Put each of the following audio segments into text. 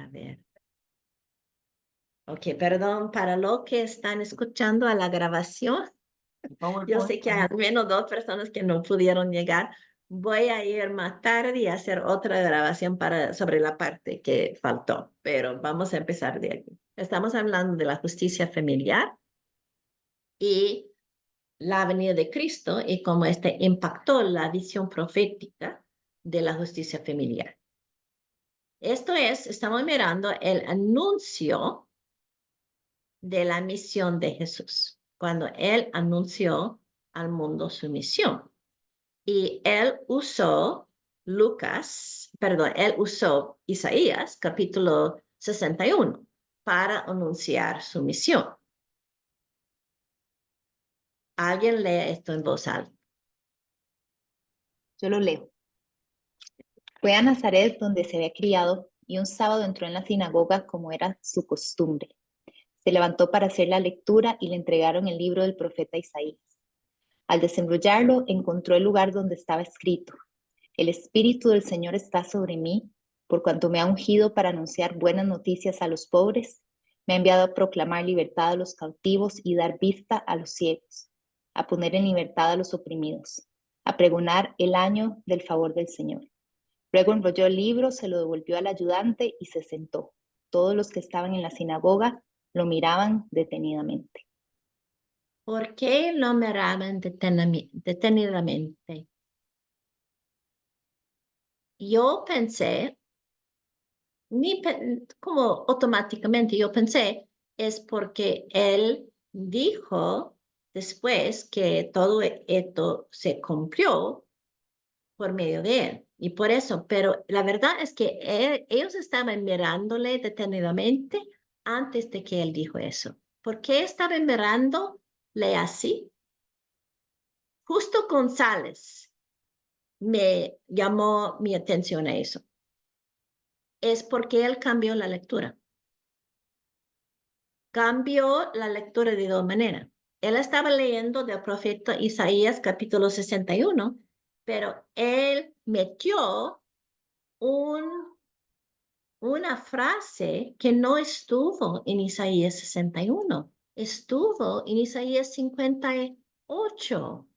A ver. Ok, perdón, para los que están escuchando a la grabación, yo sé que hay al menos 2 personas que no pudieron llegar. Voy a ir más tarde y hacer otra grabación sobre la parte que faltó, pero vamos a empezar de aquí. Estamos hablando de la justicia familiar y la venida de Cristo y cómo este impactó la visión profética de la justicia familiar. Esto es, estamos mirando el anuncio de la misión de Jesús, cuando él anunció al mundo su misión. Y él usó él usó Isaías, capítulo 61, para anunciar su misión. ¿Alguien lee esto en voz alta? Yo lo leo. Fue a Nazaret donde se había criado y un sábado entró en la sinagoga como era su costumbre. Se levantó para hacer la lectura y le entregaron el libro del profeta Isaías. Al desenrollarlo, encontró el lugar donde estaba escrito: El Espíritu del Señor está sobre mí, por cuanto me ha ungido para anunciar buenas noticias a los pobres, me ha enviado a proclamar libertad a los cautivos y dar vista a los ciegos, a poner en libertad a los oprimidos, a pregonar el año del favor del Señor. Luego enrolló el libro, se lo devolvió al ayudante y se sentó. Todos los que estaban en la sinagoga lo miraban detenidamente. ¿Por qué lo miraban detenidamente? Yo pensé, como automáticamente yo pensé, es porque él dijo después que todo esto se cumplió por medio de él. Y por eso, pero la verdad es que ellos estaban mirándole detenidamente antes de que él dijo eso. ¿Por qué estaban mirándole así? Justo González me llamó mi atención a eso. Es porque él cambió la lectura. Cambió la lectura de 2 maneras. Él estaba leyendo del profeta Isaías capítulo 61, pero él metió una frase que no estuvo en Isaías 61, estuvo en Isaías 58.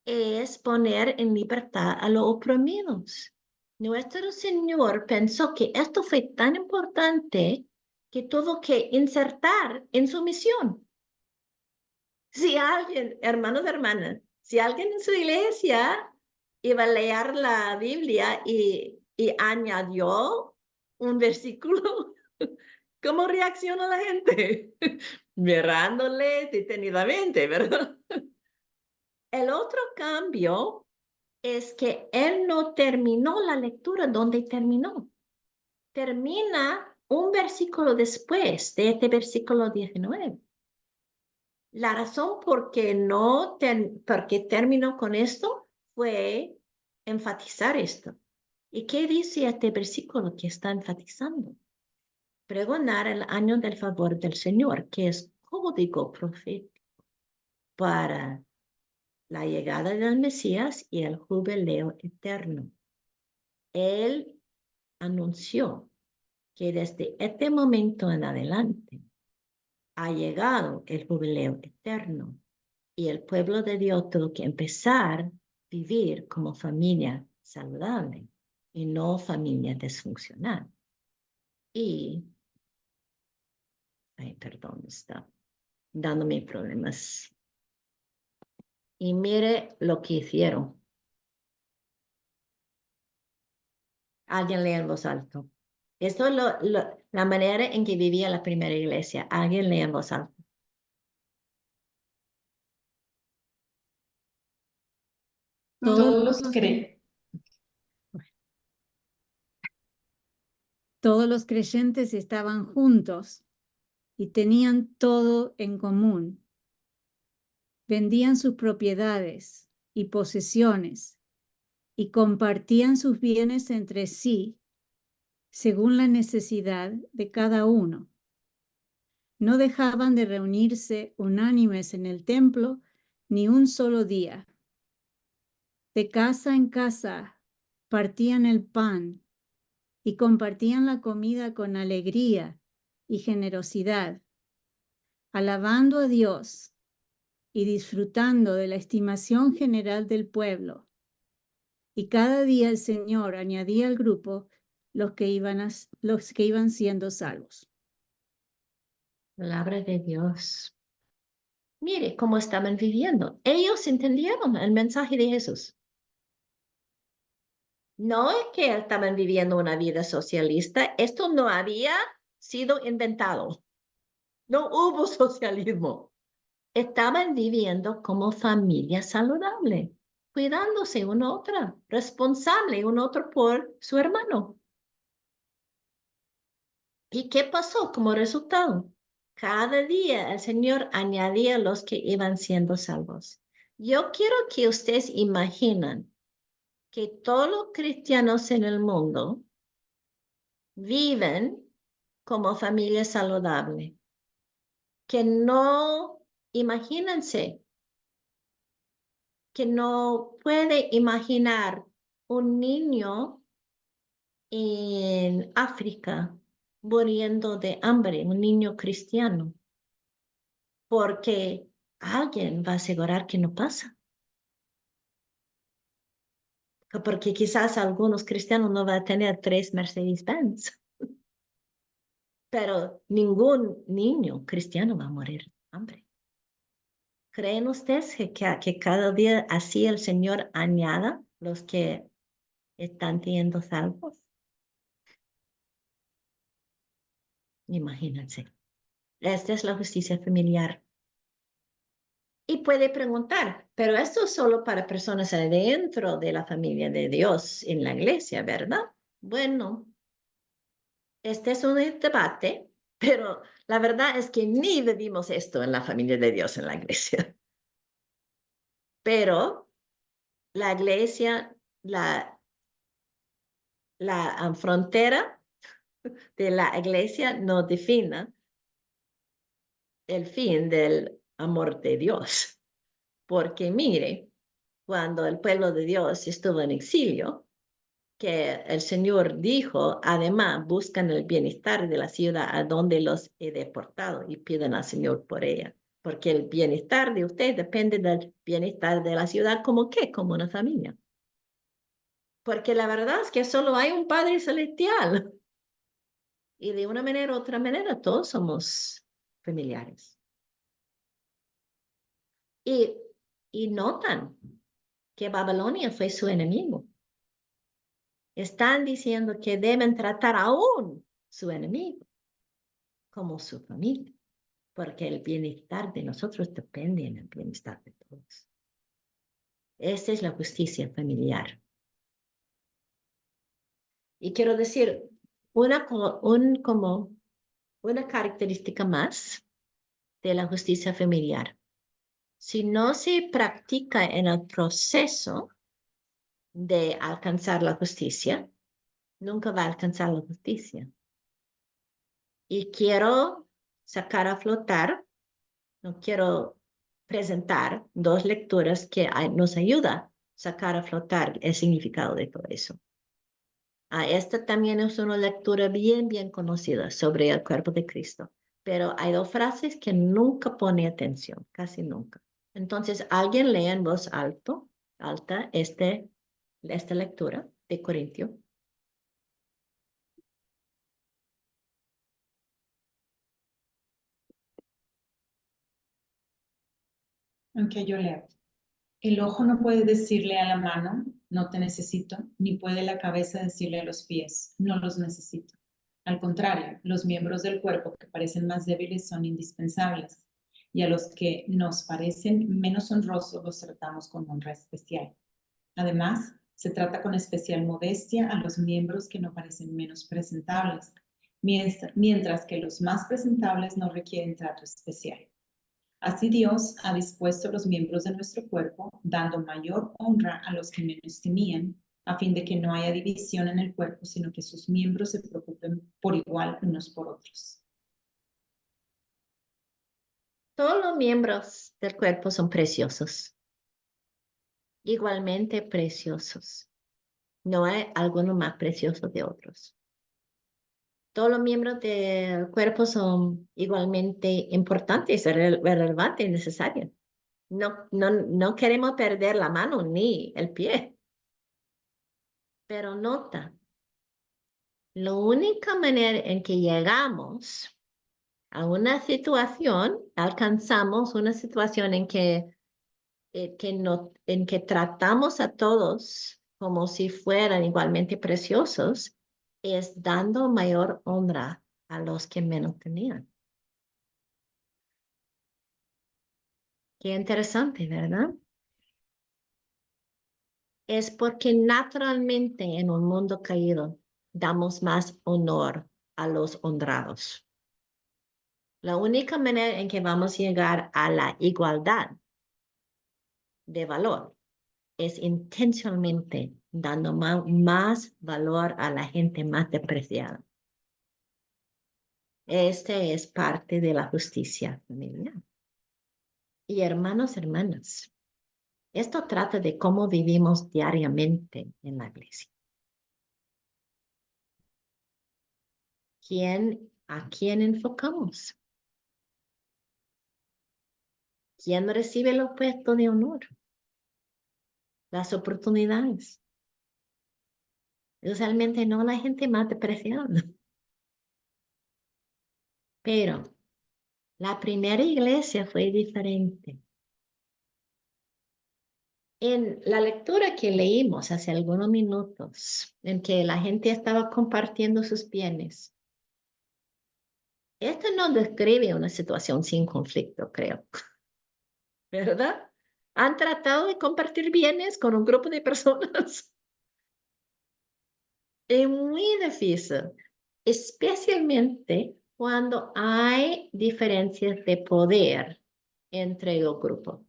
Es poner en libertad a los oprimidos. Nuestro Señor pensó que esto fue tan importante que tuvo que insertar en su misión. Si alguien, hermanos, hermanas, si alguien en su iglesia iba a leer la Biblia y añadió un versículo, ¿cómo reacciona la gente? Mirándole detenidamente, ¿verdad? El otro cambio es que él no terminó la lectura donde terminó. Termina un versículo después de este versículo 19. La razón por qué porque terminó con esto fue enfatizar esto. ¿Y qué dice este versículo que está enfatizando? Pregonar el año del favor del Señor, que es código profético para la llegada del Mesías y el jubileo eterno. Él anunció que desde este momento en adelante ha llegado el jubileo eterno y el pueblo de Dios tuvo que empezar a vivir como familia saludable y no familia disfuncional. Perdón, está dándome problemas. Y mire lo que hicieron. Alguien lee en voz alta. Esto es la manera en que vivía la primera iglesia. Alguien lee en voz alta. Todos los creyentes estaban juntos y tenían todo en común. Vendían sus propiedades y posesiones y compartían sus bienes entre sí según la necesidad de cada uno. No dejaban de reunirse unánimes en el templo ni un solo día. De casa en casa partían el pan y compartían la comida con alegría y generosidad, alabando a Dios y disfrutando de la estimación general del pueblo. Y cada día el Señor añadía al grupo los que iban siendo salvos. Palabra de Dios. Mire cómo estaban viviendo. Ellos entendieron el mensaje de Jesús. No es que estaban viviendo una vida socialista. Esto no había sido inventado. No hubo socialismo. Estaban viviendo como familia saludable, cuidándose una otra, responsable un otro por su hermano. ¿Y qué pasó como resultado? Cada día el Señor añadía los que iban siendo salvos. Yo quiero que ustedes imaginen que todos los cristianos en el mundo viven como familia saludable. Que no, imagínense, que no puede imaginar un niño en África muriendo de hambre, un niño cristiano, porque alguien va a asegurar que no pasa. Porque quizás algunos cristianos no van a tener 3 Mercedes-Benz, pero ningún niño cristiano va a morir de hambre. ¿Creen ustedes que cada día así el Señor añada los que están siendo salvos? Imagínense. Esta es la justicia familiar. Y puede preguntar, pero esto es solo para personas adentro de la familia de Dios en la iglesia, ¿verdad? Bueno, este es un debate, pero la verdad es que ni vivimos esto en la familia de Dios en la iglesia. Pero la iglesia, la frontera de la iglesia no define el fin del amor de Dios. Porque mire, cuando el pueblo de Dios estuvo en exilio, que el Señor dijo, además, buscan el bienestar de la ciudad a donde los he deportado y piden al Señor por ella. Porque el bienestar de usted depende del bienestar de la ciudad, ¿como qué? Como una familia. Porque la verdad es que solo hay un Padre Celestial. Y de una manera u otra manera, todos somos familiares. Y notan que Babilonia fue su enemigo. Están diciendo que deben tratar aún su enemigo como su familia, porque el bienestar de nosotros depende en el bienestar de todos. Esa es la justicia familiar. Y quiero decir, como una característica más de la justicia familiar. Si no se practica en el proceso de alcanzar la justicia, nunca va a alcanzar la justicia. Y quiero sacar a flotar, no quiero presentar 2 lecturas que nos ayudan a sacar a flotar el significado de todo eso. Esta también es una lectura bien conocida sobre el cuerpo de Cristo, pero hay 2 frases que nunca pone atención, casi nunca. Entonces, alguien lee en voz alta esta lectura de Corintio. Aunque yo leo. El ojo no puede decirle a la mano, no te necesito, ni puede la cabeza decirle a los pies, no los necesito. Al contrario, los miembros del cuerpo que parecen más débiles son indispensables, y a los que nos parecen menos honrosos los tratamos con honra especial. Además, se trata con especial modestia a los miembros que no parecen menos presentables, mientras que los más presentables no requieren trato especial. Así Dios ha dispuesto los miembros de nuestro cuerpo, dando mayor honra a los que menos tenían, a fin de que no haya división en el cuerpo, sino que sus miembros se preocupen por igual unos por otros. Todos los miembros del cuerpo son preciosos, igualmente preciosos. No hay alguno más precioso de otros. todos los miembros del cuerpo son igualmente importantes, relevantes y necesarios. No queremos perder la mano ni el pie. Pero nota, la única manera en que llegamos a una situación, alcanzamos una situación en que tratamos a todos como si fueran igualmente preciosos, es dando mayor honra a los que menos tenían. Qué interesante, ¿verdad? Es porque naturalmente en un mundo caído damos más honor a los honrados. La única manera en que vamos a llegar a la igualdad de valor es intencionalmente dando más valor a la gente más despreciada. Este es parte de la justicia familiar. Y hermanas, esto trata de cómo vivimos diariamente en la iglesia. ¿A quién enfocamos? ¿Quién recibe el puesto de honor? Las oportunidades. Usualmente no la gente más despreciada. Pero la primera iglesia fue diferente. En la lectura que leímos hace algunos minutos, en que la gente estaba compartiendo sus bienes, esto no describe una situación sin conflicto, creo. ¿Verdad? ¿Han tratado de compartir bienes con un grupo de personas? Es muy difícil, especialmente cuando hay diferencias de poder entre el grupo.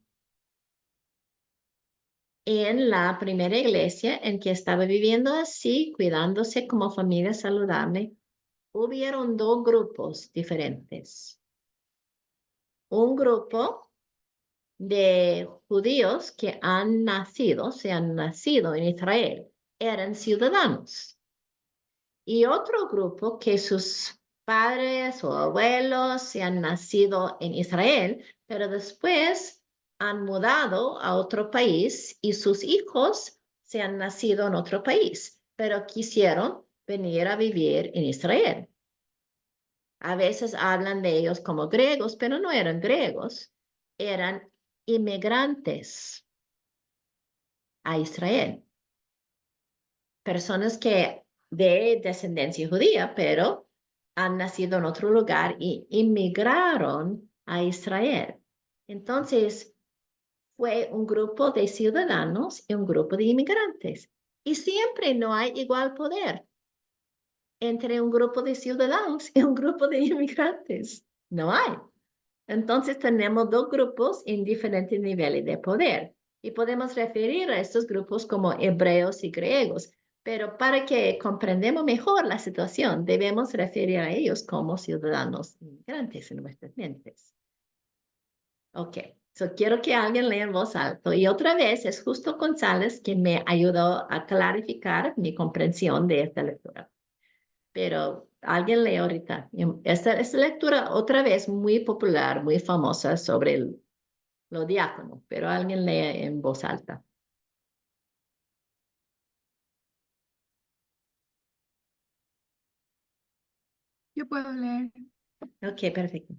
En la primera iglesia en que estaba viviendo así, cuidándose como familia saludable, hubieron dos grupos diferentes. Un grupo de judíos que se han nacido en Israel, eran ciudadanos. Y otro grupo que sus padres o abuelos se han nacido en Israel, pero después han mudado a otro país y sus hijos se han nacido en otro país, pero quisieron venir a vivir en Israel. A veces hablan de ellos como griegos, pero no eran griegos, eran inmigrantes a Israel. Personas que de descendencia judía, pero han nacido en otro lugar y inmigraron a Israel. Entonces, fue un grupo de ciudadanos y un grupo de inmigrantes. Y siempre no hay igual poder entre un grupo de ciudadanos y un grupo de inmigrantes. No hay. Entonces tenemos dos grupos en diferentes niveles de poder y podemos referir a estos grupos como hebreos y griegos, pero para que comprendamos mejor la situación debemos referir a ellos como ciudadanos inmigrantes en nuestras mentes. Ok, quiero que alguien lea en voz alta y otra vez es Justo González quien me ayudó a clarificar mi comprensión de esta lectura. Pero alguien lee ahorita. Esta lectura otra vez muy popular, muy famosa sobre los diáconos, pero alguien lee en voz alta. Yo puedo leer. Ok, perfecto.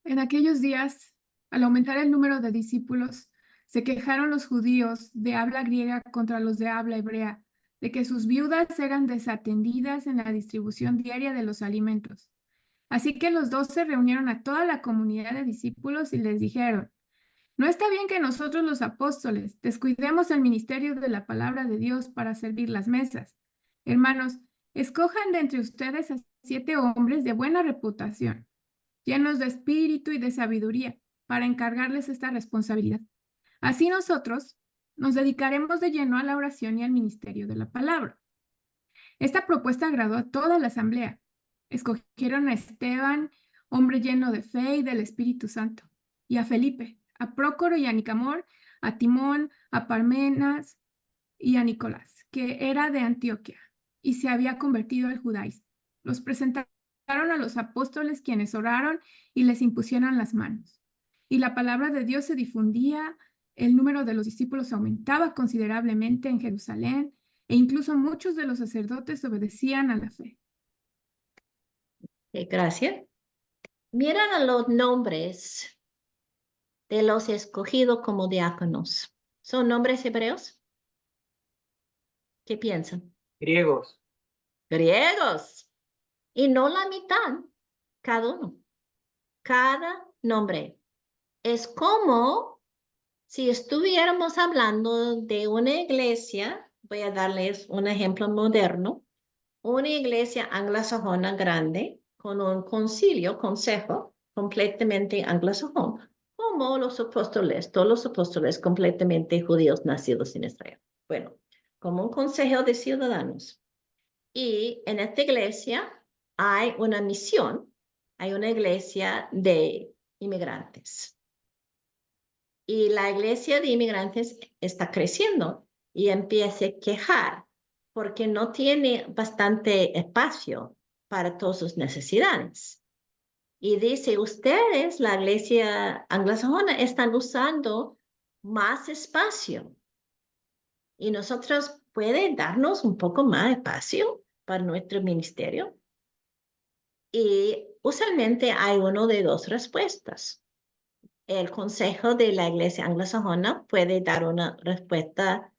En aquellos días, al aumentar el número de discípulos, se quejaron los judíos de habla griega contra los de habla hebrea, de que sus viudas eran desatendidas en la distribución diaria de los alimentos. Así que los 12 reunieron a toda la comunidad de discípulos y les dijeron: no está bien que nosotros los apóstoles descuidemos el ministerio de la palabra de Dios para servir las mesas. Hermanos, escojan de entre ustedes a 7 hombres de buena reputación, llenos de espíritu y de sabiduría, para encargarles esta responsabilidad. Así nosotros nos dedicaremos de lleno a la oración y al ministerio de la palabra. Esta propuesta agradó a toda la asamblea. Escogieron a Esteban, hombre lleno de fe y del Espíritu Santo, y a Felipe, a Prócoro y a Nicamor, a Timón, a Parmenas y a Nicolás, que era de Antioquía y se había convertido al judaísmo. Los presentaron a los apóstoles, quienes oraron y les impusieron las manos. Y la palabra de Dios se difundía, el número de los discípulos aumentaba considerablemente en Jerusalén, e incluso muchos de los sacerdotes obedecían a la fe. Gracias. Miran a los nombres de los escogidos como diáconos. ¿Son nombres hebreos? ¿Qué piensan? Griegos. Griegos. Y no la mitad, cada uno. Cada nombre. Es como si estuviéramos hablando de una iglesia, voy a darles un ejemplo moderno, una iglesia anglosajona grande con un consejo completamente anglosajón, como los apóstoles, todos los apóstoles completamente judíos nacidos en Israel. Bueno, como un consejo de ciudadanos. Y en esta iglesia hay una misión, hay una iglesia de inmigrantes. Y la iglesia de inmigrantes está creciendo y empieza a quejar porque no tiene bastante espacio para todas sus necesidades. Y dice, ustedes, la iglesia anglosajona, están usando más espacio. Y nosotros pueden darnos un poco más de espacio para nuestro ministerio. Y usualmente hay una de dos respuestas. El consejo de la iglesia anglosajona puede dar una respuesta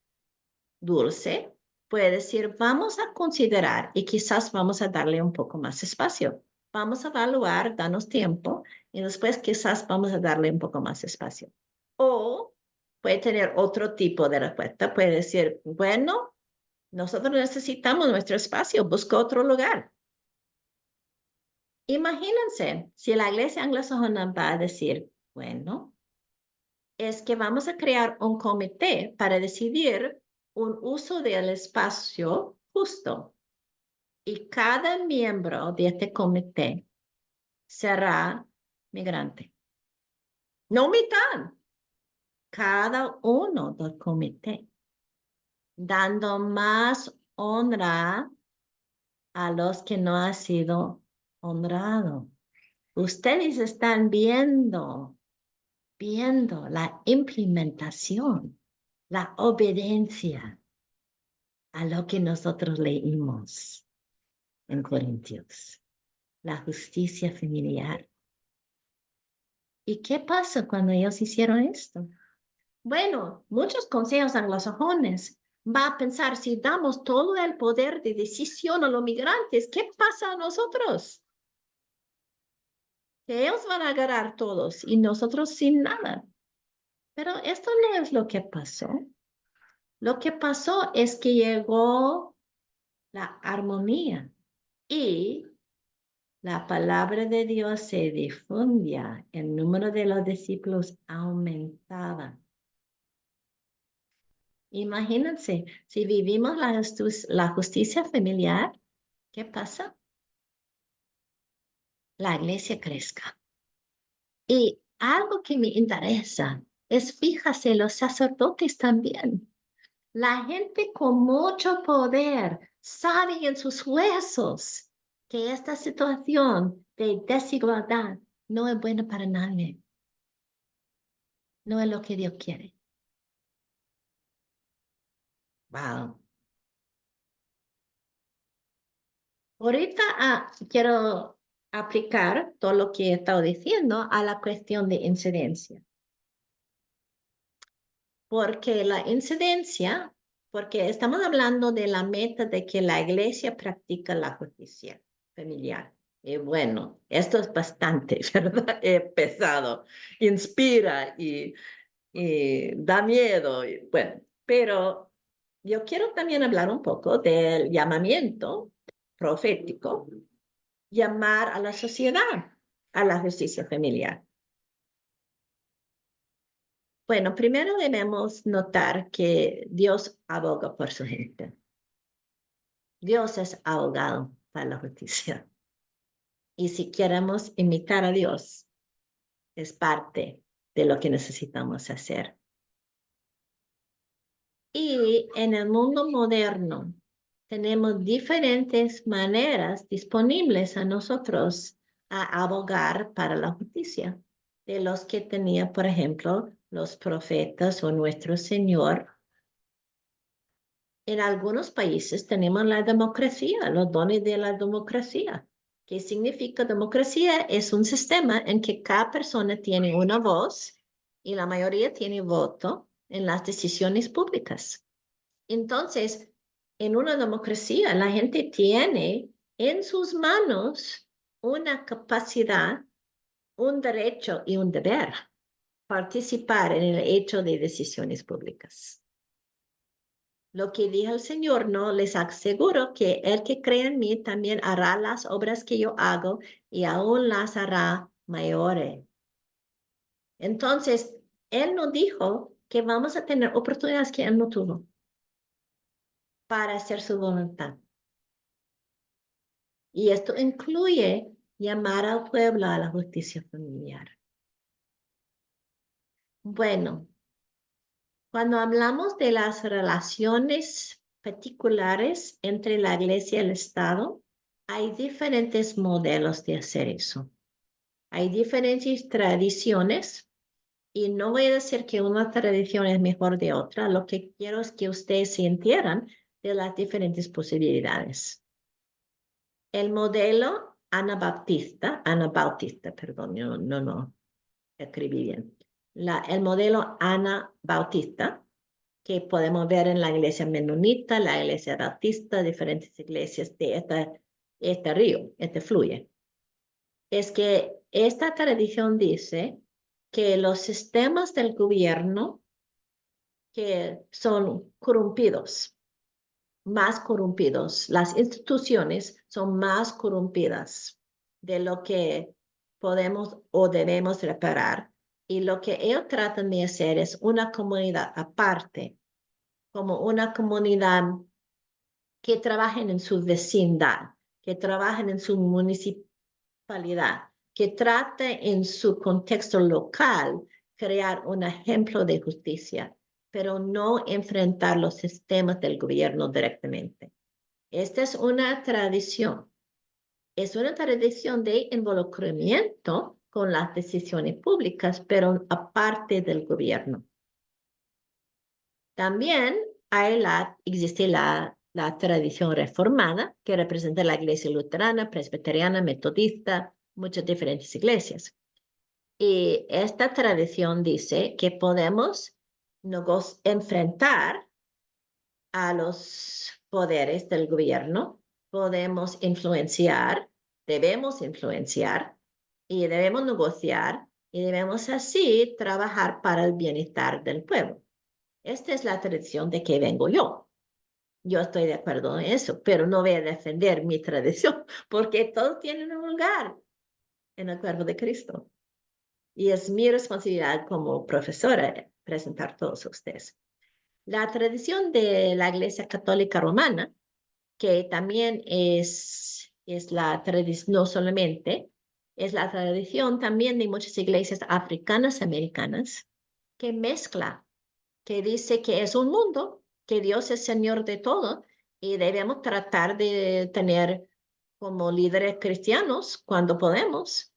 dulce, puede decir, vamos a considerar y quizás vamos a darle un poco más espacio. Vamos a evaluar, danos tiempo y después quizás vamos a darle un poco más espacio. O puede tener otro tipo de respuesta, puede decir, bueno, nosotros necesitamos nuestro espacio, busca otro lugar. Imagínense si la iglesia anglosajona va a decir, bueno, es que vamos a crear un comité para decidir un uso del espacio justo. Y cada miembro de este comité será migrante. No mitad, cada uno del comité, dando más honra a los que no han sido honrados. Ustedes están viendo la implementación, la obediencia a lo que nosotros leímos en Corintios, la justicia familiar. ¿Y qué pasa cuando ellos hicieron esto? Bueno, muchos consejos anglosajones van a pensar, si damos todo el poder de decisión a los migrantes, ¿qué pasa a nosotros? Que ellos van a agarrar todos y nosotros sin nada. Pero esto no es lo que pasó. Lo que pasó es que llegó la armonía y la palabra de Dios se difundía, el número de los discípulos aumentaba. Imagínense, si vivimos la justicia familiar, ¿qué pasa? La iglesia crezca. Y algo que me interesa es, fíjase, los sacerdotes también. La gente con mucho poder sabe en sus huesos que esta situación de desigualdad no es buena para nadie. No es lo que Dios quiere. Wow. Ahorita quiero aplicar todo lo que he estado diciendo a la cuestión de incidencia. Porque la incidencia, porque estamos hablando de la meta de que la iglesia practica la justicia familiar. Y bueno, esto es bastante, ¿verdad? Pesado, inspira y da miedo. Bueno, pero yo quiero también hablar un poco del llamamiento profético, llamar a la sociedad a la justicia familiar. Bueno, primero debemos notar que Dios aboga por su gente. Dios es abogado para la justicia. Y si queremos imitar a Dios, es parte de lo que necesitamos hacer. Y en el mundo moderno, tenemos diferentes maneras disponibles a nosotros a abogar para la justicia, de los que tenía, por ejemplo, los profetas o nuestro Señor. En algunos países tenemos la democracia, los dones de la democracia. ¿Qué significa democracia? Es un sistema en que cada persona tiene una voz y la mayoría tiene voto en las decisiones públicas. Entonces, en una democracia, la gente tiene en sus manos una capacidad, un derecho y un deber participar en el hecho de decisiones públicas. Lo que dijo el Señor, no les aseguro que el que cree en mí también hará las obras que yo hago y aún las hará mayores. Entonces, Él nos dijo que vamos a tener oportunidades que Él no tuvo para hacer su voluntad. Y esto incluye llamar al pueblo a la justicia familiar. Bueno, cuando hablamos de las relaciones particulares entre la iglesia y el Estado, hay diferentes modelos de hacer eso. Hay diferentes tradiciones y no voy a decir que una tradición es mejor de otra. Lo que quiero es que ustedes se enteren de las diferentes posibilidades. El modelo Anabautista, perdón, no, escribí bien. El modelo Anabautista, que podemos ver en la iglesia menonita, la iglesia bautista, diferentes iglesias de este río, este fluye. Es que esta tradición dice que los sistemas del gobierno que son corrompidos, más corrompidos, las instituciones son más corrompidas de lo que podemos o debemos reparar. Y lo que ellos tratan de hacer es una comunidad aparte, como una comunidad que trabajen en su vecindad, que trabajen en su municipalidad, que trate en su contexto local crear un ejemplo de justicia, pero no enfrentar los sistemas del gobierno directamente. Esta es una tradición. Es una tradición de involucramiento con las decisiones públicas, pero aparte del gobierno. También existe la tradición reformada, que representa la iglesia luterana, presbiteriana, metodista, muchas diferentes iglesias. Y esta tradición dice que podemos enfrentar a los poderes del gobierno, podemos influenciar, debemos influenciar y debemos negociar y debemos así trabajar para el bienestar del pueblo. Esta es la tradición de que vengo yo. Yo estoy de acuerdo en eso, pero no voy a defender mi tradición porque todos tienen un lugar en el cuerpo de Cristo. Y es mi responsabilidad como profesora presentar todos ustedes. La tradición de la Iglesia Católica Romana, que también es la tradición, no solamente, es la tradición también de muchas iglesias africanas americanas, que mezcla, que dice que es un mundo, que Dios es Señor de todo y debemos tratar de tener como líderes cristianos cuando podemos.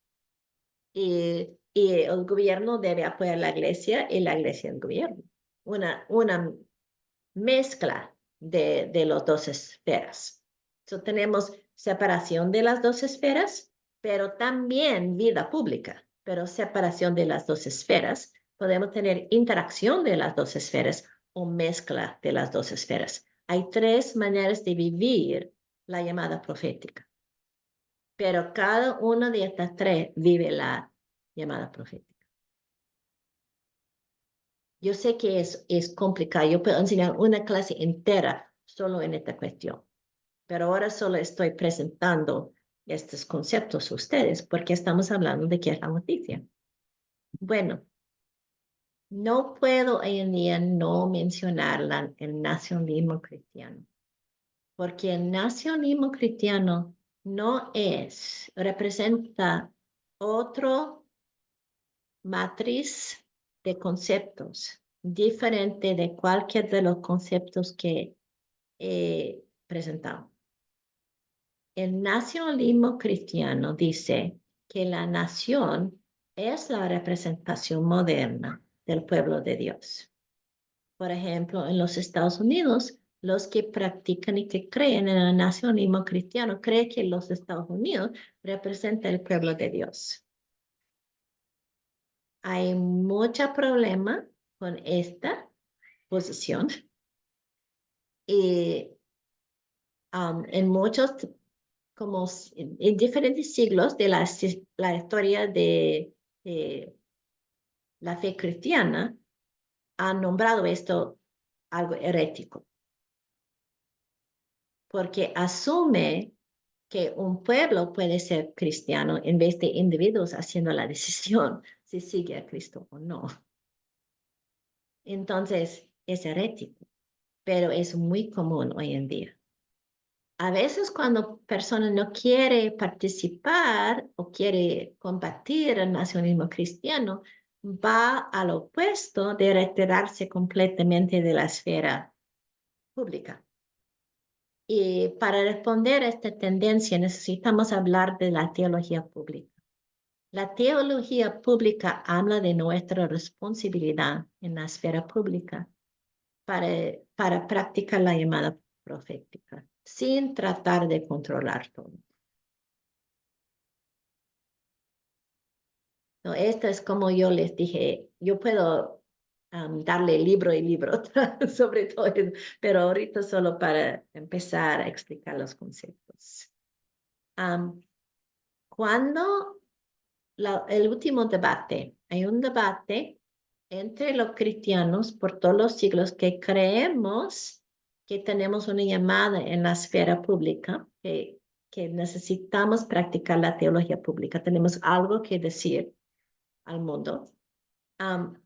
Y el gobierno debe apoyar a la iglesia y la iglesia el gobierno. Una mezcla de las dos esferas. So, tenemos separación de las dos esferas, pero también vida pública, pero separación de las dos esferas. Podemos tener interacción de las dos esferas o mezcla de las dos esferas. Hay tres maneras de vivir la llamada profética, pero cada una de estas tres vive la llamada profética. Yo sé que es complicado, yo puedo enseñar una clase entera solo en esta cuestión, pero ahora solo estoy presentando estos conceptos a ustedes porque estamos hablando de qué es la noticia. Bueno, no puedo hoy en día no mencionar el nacionalismo cristiano, porque el nacionalismo cristiano no representa otro matriz de conceptos diferente de cualquier de los conceptos que presentado. El nacionalismo cristiano dice que la nación es la representación moderna del pueblo de Dios. Por ejemplo, en los Estados Unidos, los que practican y que creen en el nacionalismo cristiano creen que los Estados Unidos representan el pueblo de Dios. Hay mucho problema con esta posición y en muchos, como en diferentes siglos de la historia de la fe cristiana, han nombrado esto algo herético, porque asume que un pueblo puede ser cristiano en vez de individuos haciendo la decisión si sigue a Cristo o no. Entonces, es herético, pero es muy común hoy en día. A veces cuando persona no quiere participar o quiere combatir el nacionalismo cristiano, va al opuesto de retirarse completamente de la esfera pública. Y para responder a esta tendencia necesitamos hablar de la teología pública. La teología pública habla de nuestra responsabilidad en la esfera pública para practicar la llamada profética, sin tratar de controlar todo. No, esto es como yo les dije, yo puedo darle libro y libro sobre todo eso, pero ahorita solo para empezar a explicar los conceptos. Cuando el último debate, hay un debate entre los cristianos por todos los siglos que creemos que tenemos una llamada en la esfera pública, que necesitamos practicar la teología pública, tenemos algo que decir al mundo.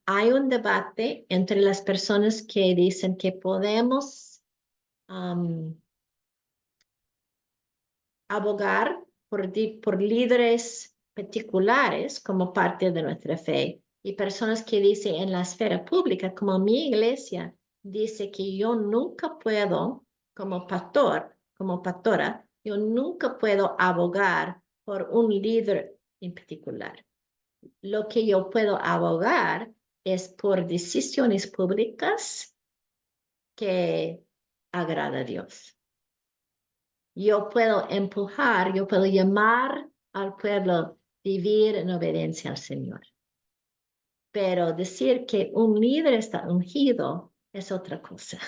Hay un debate entre las personas que dicen que podemos abogar por líderes particulares como parte de nuestra fe y personas que dicen en la esfera pública, como mi iglesia, dice que yo nunca puedo, como pastor, como pastora, yo nunca puedo abogar por un líder en particular. Lo que yo puedo abogar es por decisiones públicas que agrada a Dios. Yo puedo empujar, yo puedo llamar al pueblo a vivir en obediencia al Señor. Pero decir que un líder está ungido es otra cosa.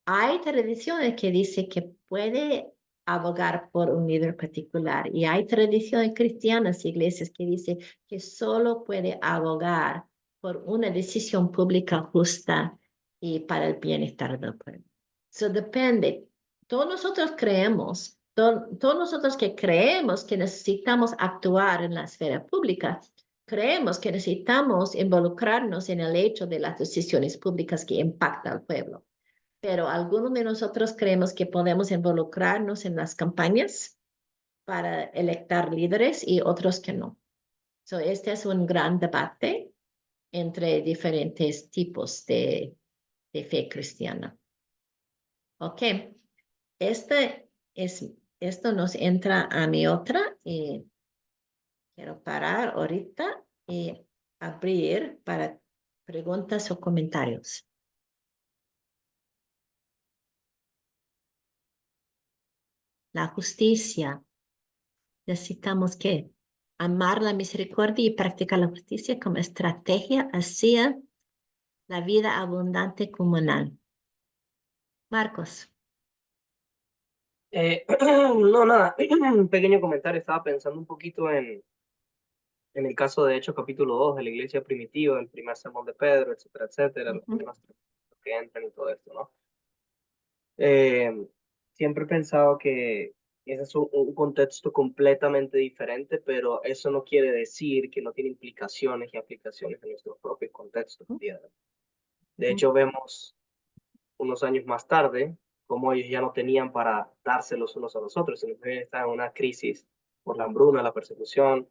Hay tradiciones que dicen que puede abogar por un líder particular y hay tradiciones cristianas, iglesias que dicen que solo puede abogar por una decisión pública justa y para el bienestar del pueblo. Eso depende. Todos nosotros creemos, todos nosotros que creemos que necesitamos actuar en la esfera pública, creemos que necesitamos involucrarnos en el hecho de las decisiones públicas que impactan al pueblo. Pero algunos de nosotros creemos que podemos involucrarnos en las campañas para electar líderes y otros que no. Este es un gran debate entre diferentes tipos de fe cristiana. Ok, esto nos entra a mi otra y quiero parar ahorita y abrir para preguntas o comentarios. La justicia. Necesitamos que amar la misericordia y practicar la justicia como estrategia hacia la vida abundante comunal. Marcos. No, nada, un pequeño comentario. Estaba pensando un poquito en el caso de Hechos capítulo 2 de la iglesia primitiva, el primer sermón de Pedro, etcétera, etcétera, los primeros que entran y todo esto, ¿no? Siempre he pensado que ese es un contexto completamente diferente, pero eso no quiere decir que no tiene implicaciones y aplicaciones en nuestros propios contextos. De hecho, vemos unos años más tarde cómo ellos ya no tenían para darse los unos a los otros, sino que están en una crisis por la hambruna, la persecución,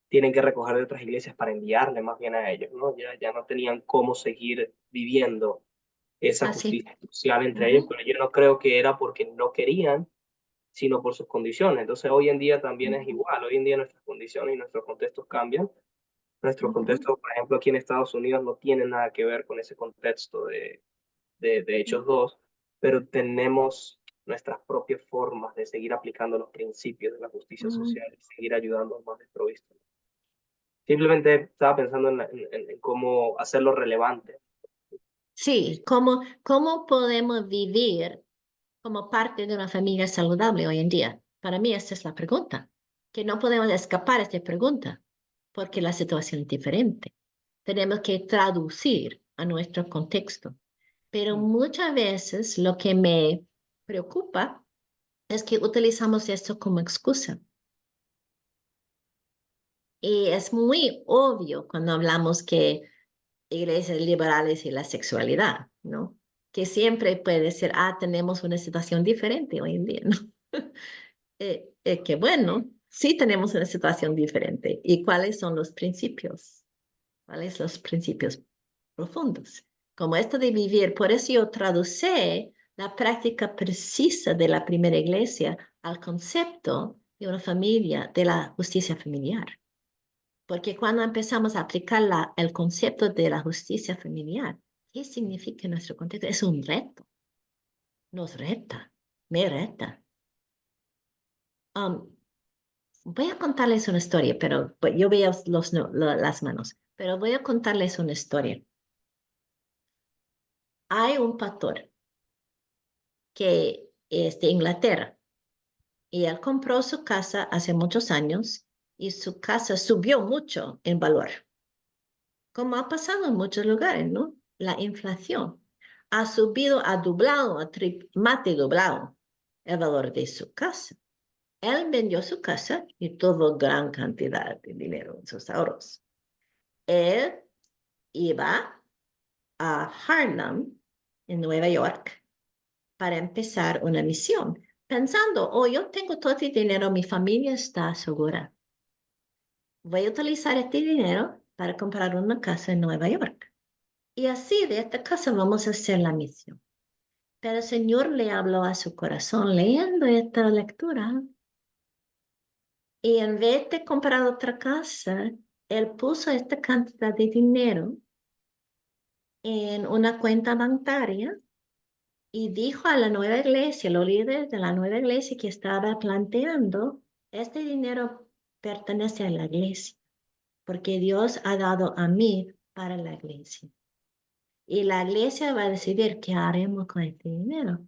tienen que recoger de otras iglesias para enviarle más bien a ellos, ¿no? Ya no tenían cómo seguir viviendo esa Así. justicia social entre ellos, pero yo no creo que era porque no querían, sino por sus condiciones. Entonces hoy en día también es igual, hoy en día nuestras condiciones y nuestros contextos cambian. Nuestros contextos, por ejemplo, aquí en Estados Unidos no tienen nada que ver con ese contexto de Hechos 2, pero tenemos nuestras propias formas de seguir aplicando los principios de la justicia social y seguir ayudando a los más desprovistos. Simplemente estaba pensando en cómo hacerlo relevante. Sí, ¿cómo podemos vivir como parte de una familia saludable hoy en día? Para mí esta es la pregunta, que no podemos escapar de esta pregunta, porque la situación es diferente. Tenemos que traducir a nuestro contexto. Pero muchas veces lo que me preocupa es que utilizamos esto como excusa. Y es muy obvio cuando hablamos que iglesias liberales y la sexualidad, ¿no? Que siempre puede ser, tenemos una situación diferente hoy en día, ¿no? Que bueno, sí tenemos una situación diferente. ¿Y cuáles son los principios? ¿Cuáles son los principios profundos? Como esto de vivir, por eso yo traducí la práctica precisa de la primera iglesia al concepto de una familia, de la justicia familiar. Porque cuando empezamos a aplicar el concepto de la justicia familiar, ¿qué significa en nuestro contexto? Es un reto. Nos reta, me reta. Voy a contarles una historia, pero yo veo las manos, pero voy a contarles una historia. Hay un pastor que es de Inglaterra y él compró su casa hace muchos años y su casa subió mucho en valor, como ha pasado en muchos lugares, ¿no? La inflación ha subido, ha doblado, más de doblado el valor de su casa. Él vendió su casa y tuvo gran cantidad de dinero en sus ahorros. Él iba a Harlem, en Nueva York, para empezar una misión, pensando, yo tengo todo este dinero, mi familia está segura. Voy a utilizar este dinero para comprar una casa en Nueva York. Y así de esta casa vamos a hacer la misión. Pero el Señor le habló a su corazón leyendo esta lectura. Y en vez de comprar otra casa, él puso esta cantidad de dinero en una cuenta bancaria y dijo a la nueva iglesia, los líderes de la nueva iglesia que estaba planteando, este dinero pertenece a la iglesia, porque Dios ha dado a mí para la iglesia. Y la iglesia va a decidir qué haremos con este dinero.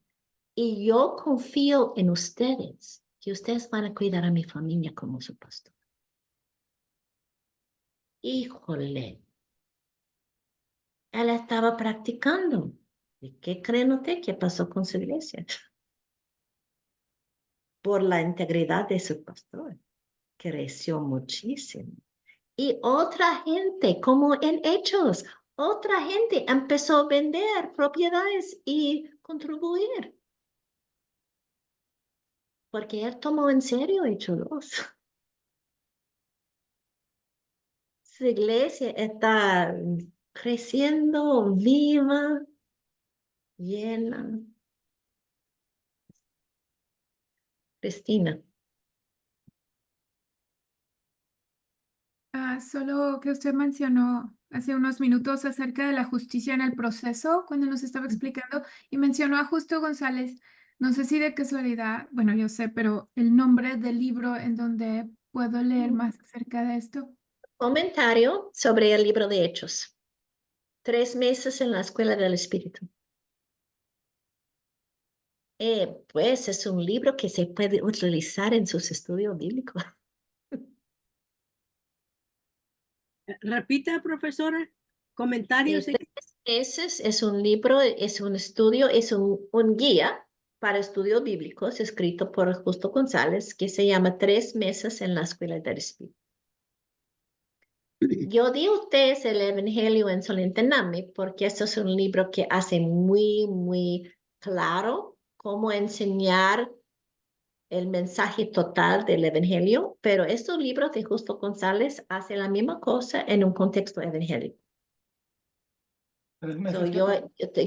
Y yo confío en ustedes, que ustedes van a cuidar a mi familia como su pastor. Híjole, él estaba practicando. ¿Y qué creen ustedes que pasó con su iglesia? Por la integridad de su pastor, creció muchísimo. Y otra gente, como en Hechos, otra gente empezó a vender propiedades y contribuir. Porque él tomó en serio Hechos 2. Su iglesia está creciendo, viva, llena. Cristina. Solo que usted mencionó hace unos minutos acerca de la justicia en el proceso, cuando nos estaba explicando, y mencionó a Justo González. No sé si de casualidad, bueno, yo sé, pero el nombre del libro en donde puedo leer más acerca de esto. Comentario sobre el libro de Hechos. 3 meses en la Escuela del Espíritu. Pues es un libro que se puede utilizar en sus estudios bíblicos. Repita, profesora, comentarios. 3 meses es un libro, es un estudio, es un guía para estudios bíblicos escrito por Justo González que se llama 3 meses en la Escuela del Espíritu. Yo di a ustedes el Evangelio en Solentename porque esto es un libro que hace muy, muy claro cómo enseñar el mensaje total del Evangelio, pero estos libros de Justo González hacen la misma cosa en un contexto evangélico. 3 So, meses.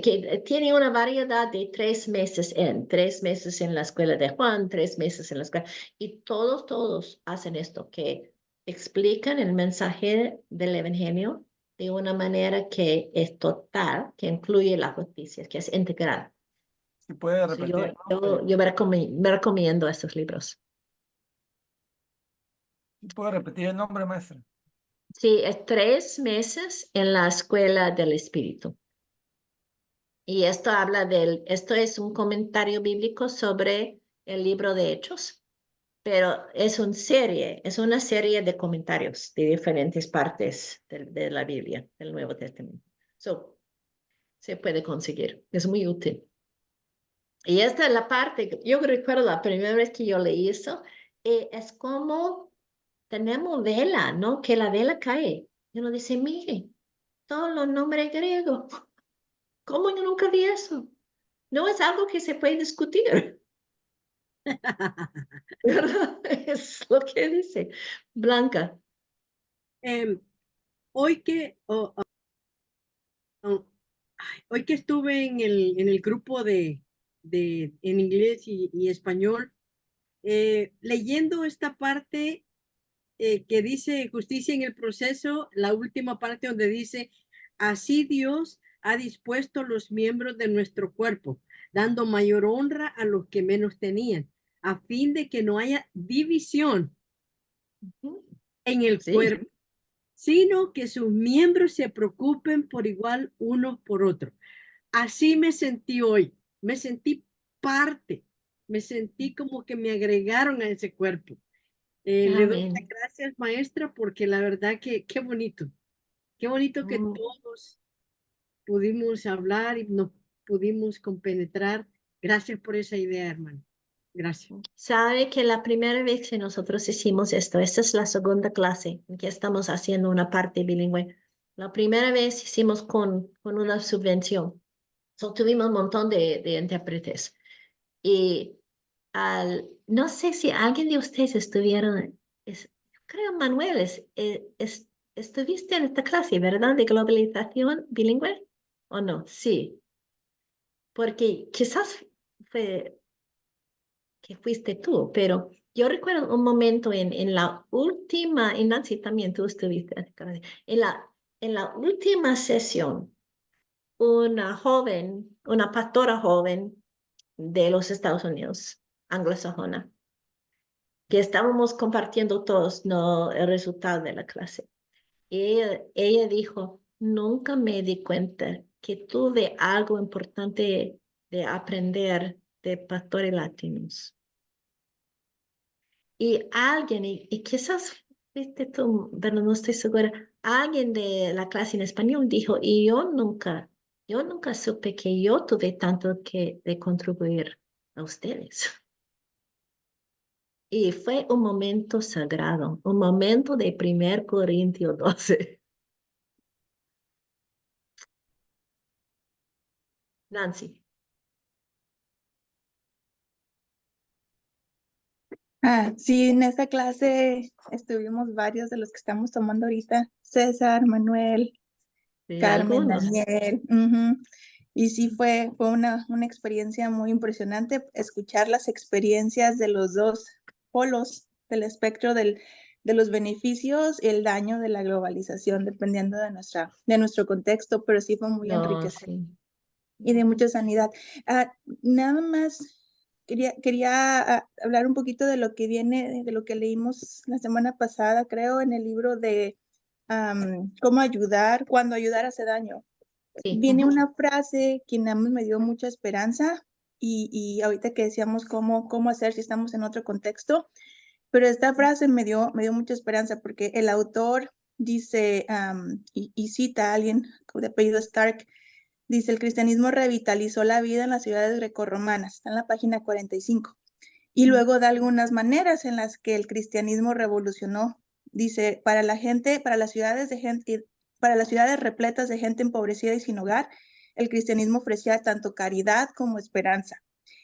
que tiene una variedad de 3 meses 3 meses en la escuela de Juan, 3 meses en la escuela. Y todos hacen esto, que explican el mensaje del Evangelio de una manera que es total, que incluye la justicia, que es integral. Si puede So, repetir el nombre. yo me recomiendo estos libros. Si puede repetir el nombre, maestra. Sí, es 3 meses en la escuela del Espíritu. Y esto esto es un comentario bíblico sobre el libro de Hechos, pero es una serie de comentarios de diferentes partes de la Biblia, del Nuevo Testamento. So, se puede conseguir, es muy útil. Y esta es la parte, yo recuerdo la primera vez que yo leí eso, es como tenemos vela, ¿no? Que la vela cae. Y uno dice, mire, todos los nombres griegos, ¿cómo yo nunca vi eso? No es algo que se puede discutir. ¿Verdad? Es lo que dice Blanca. Hoy que hoy que estuve en el grupo en inglés y español, leyendo esta parte que dice justicia en el proceso, la última parte donde dice, así Dios ha dispuesto los miembros de nuestro cuerpo, dando mayor honra a los que menos tenían, a fin de que no haya división en el cuerpo, sino que sus miembros se preocupen por igual uno por otro. Así me sentí hoy, me sentí parte, me sentí como que me agregaron a ese cuerpo. Le doy las gracias, maestra, porque la verdad que qué bonito que todos pudimos hablar y nos pudimos compenetrar. Gracias por esa idea, hermano. Gracias. Sabe que la primera vez que nosotros hicimos esto, esta es la segunda clase en que estamos haciendo una parte bilingüe. La primera vez hicimos con una subvención. So, tuvimos un montón de intérpretes. Y no sé si alguien de ustedes estuvieron, creo Manuel, estuviste en esta clase, ¿verdad? De globalización bilingüe, ¿o no? Sí. Porque quizás fue que fuiste tú, pero yo recuerdo un momento en la última, y Nancy también tú estuviste en la última sesión, una pastora joven de los Estados Unidos, anglosajona, que estábamos compartiendo todos, ¿no?, el resultado de la clase. Y ella dijo, nunca me di cuenta que tuve algo importante de aprender de pastores latinos. Y alguien, y quizás fuiste tú, pero no estoy segura, alguien de la clase en español dijo, y yo nunca supe que yo tuve tanto que de contribuir a ustedes. Y fue un momento sagrado, un momento de 1 Corintios 12. Nancy. Sí, en esta clase estuvimos varios de los que estamos tomando ahorita, César, Manuel, Sí, Carmen, algunos. Daniel. Y sí fue una experiencia muy impresionante escuchar las experiencias de los dos polos del espectro de los beneficios y el daño de la globalización, dependiendo de nuestro contexto, pero sí fue muy enriquecedor y de mucha sanidad. Nada más quería hablar un poquito de lo que viene, de lo que leímos la semana pasada, creo, en el libro de cómo ayudar, cuando ayudar hace daño. Viene una frase que nada más me dio mucha esperanza y ahorita que decíamos cómo hacer si estamos en otro contexto, pero esta frase me dio mucha esperanza porque el autor dice, y cita a alguien de apellido Stark, dice, el cristianismo revitalizó la vida en las ciudades grecorromanas, está en la página 45, y luego da algunas maneras en las que el cristianismo revolucionó. Dice, para las ciudades repletas de gente empobrecida y sin hogar, el cristianismo ofrecía tanto caridad como esperanza.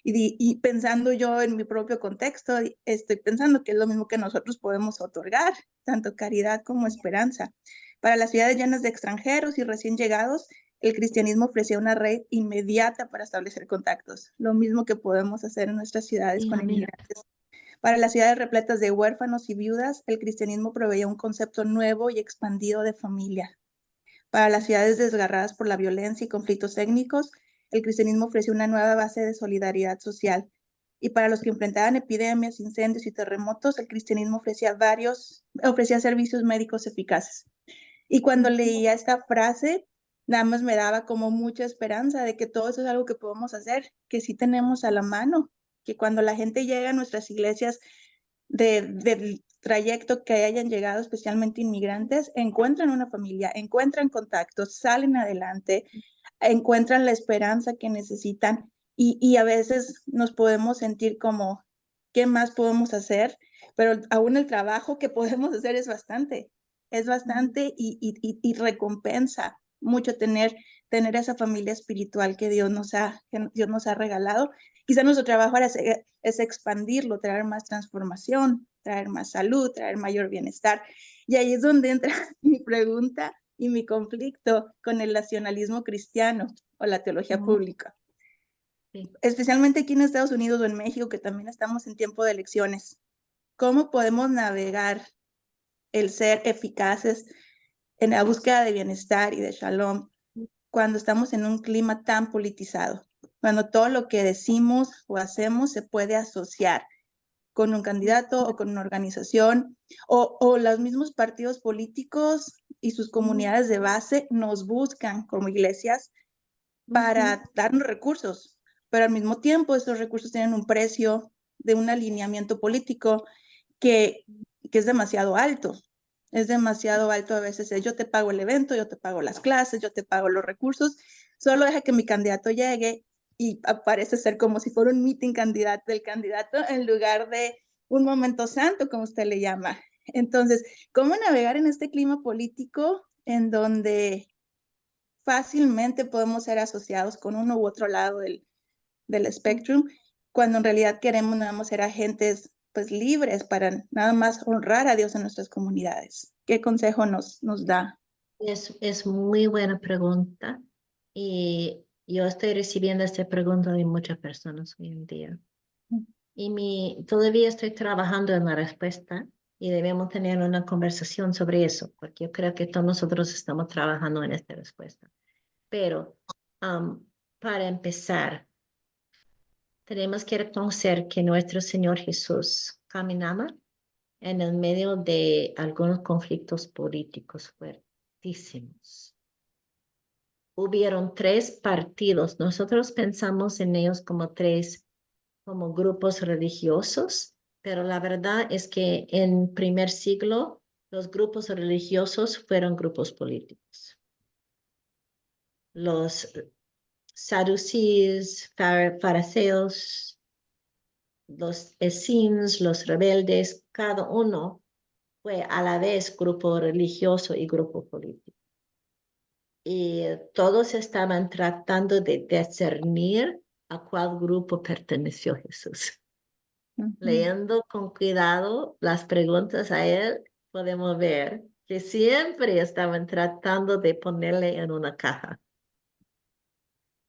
Y pensando yo en mi propio contexto, estoy pensando que es lo mismo que nosotros podemos otorgar, tanto caridad como esperanza. Para las ciudades llenas de extranjeros y recién llegados, el cristianismo ofrecía una red inmediata para establecer contactos, lo mismo que podemos hacer en nuestras ciudades Sí, con amén. inmigrantes. Para las ciudades repletas de huérfanos y viudas, el cristianismo proveía un concepto nuevo y expandido de familia. Para las ciudades desgarradas por la violencia y conflictos étnicos, el cristianismo ofreció una nueva base de solidaridad social. Y para los que enfrentaban epidemias, incendios y terremotos, el cristianismo ofrecía servicios médicos eficaces. Y cuando leía esta frase, nada más me daba como mucha esperanza de que todo eso es algo que podemos hacer, que sí tenemos a la mano, que cuando la gente llega a nuestras iglesias del trayecto que hayan llegado, especialmente inmigrantes, encuentran una familia, encuentran contactos, salen adelante, encuentran la esperanza que necesitan y a veces nos podemos sentir como, ¿qué más podemos hacer? Pero aún el trabajo que podemos hacer es bastante y recompensa mucho tener esa familia espiritual que Dios nos ha regalado. Quizá nuestro trabajo ahora es expandirlo, traer más transformación, traer más salud, traer mayor bienestar. Y ahí es donde entra mi pregunta y mi conflicto con el nacionalismo cristiano o la teología pública. Sí. Especialmente aquí en Estados Unidos o en México, que también estamos en tiempo de elecciones. ¿Cómo podemos navegar el ser eficaces en la búsqueda de bienestar y de shalom cuando estamos en un clima tan politizado? Cuando todo lo que decimos o hacemos se puede asociar con un candidato o con una organización o los mismos partidos políticos y sus comunidades de base nos buscan como iglesias para darnos recursos, pero al mismo tiempo esos recursos tienen un precio de un alineamiento político que es demasiado alto. Es demasiado alto a veces. Yo te pago el evento, yo te pago las clases, yo te pago los recursos, solo deja que mi candidato llegue y parece ser como si fuera un meeting del candidato en lugar de un momento santo, como usted le llama. Entonces, ¿cómo navegar en este clima político en donde fácilmente podemos ser asociados con uno u otro lado del espectro, cuando en realidad queremos nada más ser agentes pues libres para nada más honrar a Dios en nuestras comunidades? ¿Qué consejo nos da? Es muy buena pregunta y yo estoy recibiendo esta pregunta de muchas personas hoy en día. Y todavía estoy trabajando en la respuesta y debemos tener una conversación sobre eso, porque yo creo que todos nosotros estamos trabajando en esta respuesta. Pero para empezar, tenemos que reconocer que nuestro Señor Jesús caminaba en el medio de algunos conflictos políticos fuertísimos. Hubieron 3 partidos. Nosotros pensamos en ellos como como grupos religiosos, pero la verdad es que en primer siglo los grupos religiosos fueron grupos políticos. Los saduceos, fariseos, los essenes, los rebeldes, cada uno fue a la vez grupo religioso y grupo político. Y todos estaban tratando de discernir a cuál grupo perteneció Jesús. Leyendo con cuidado las preguntas a él, podemos ver que siempre estaban tratando de ponerle en una caja.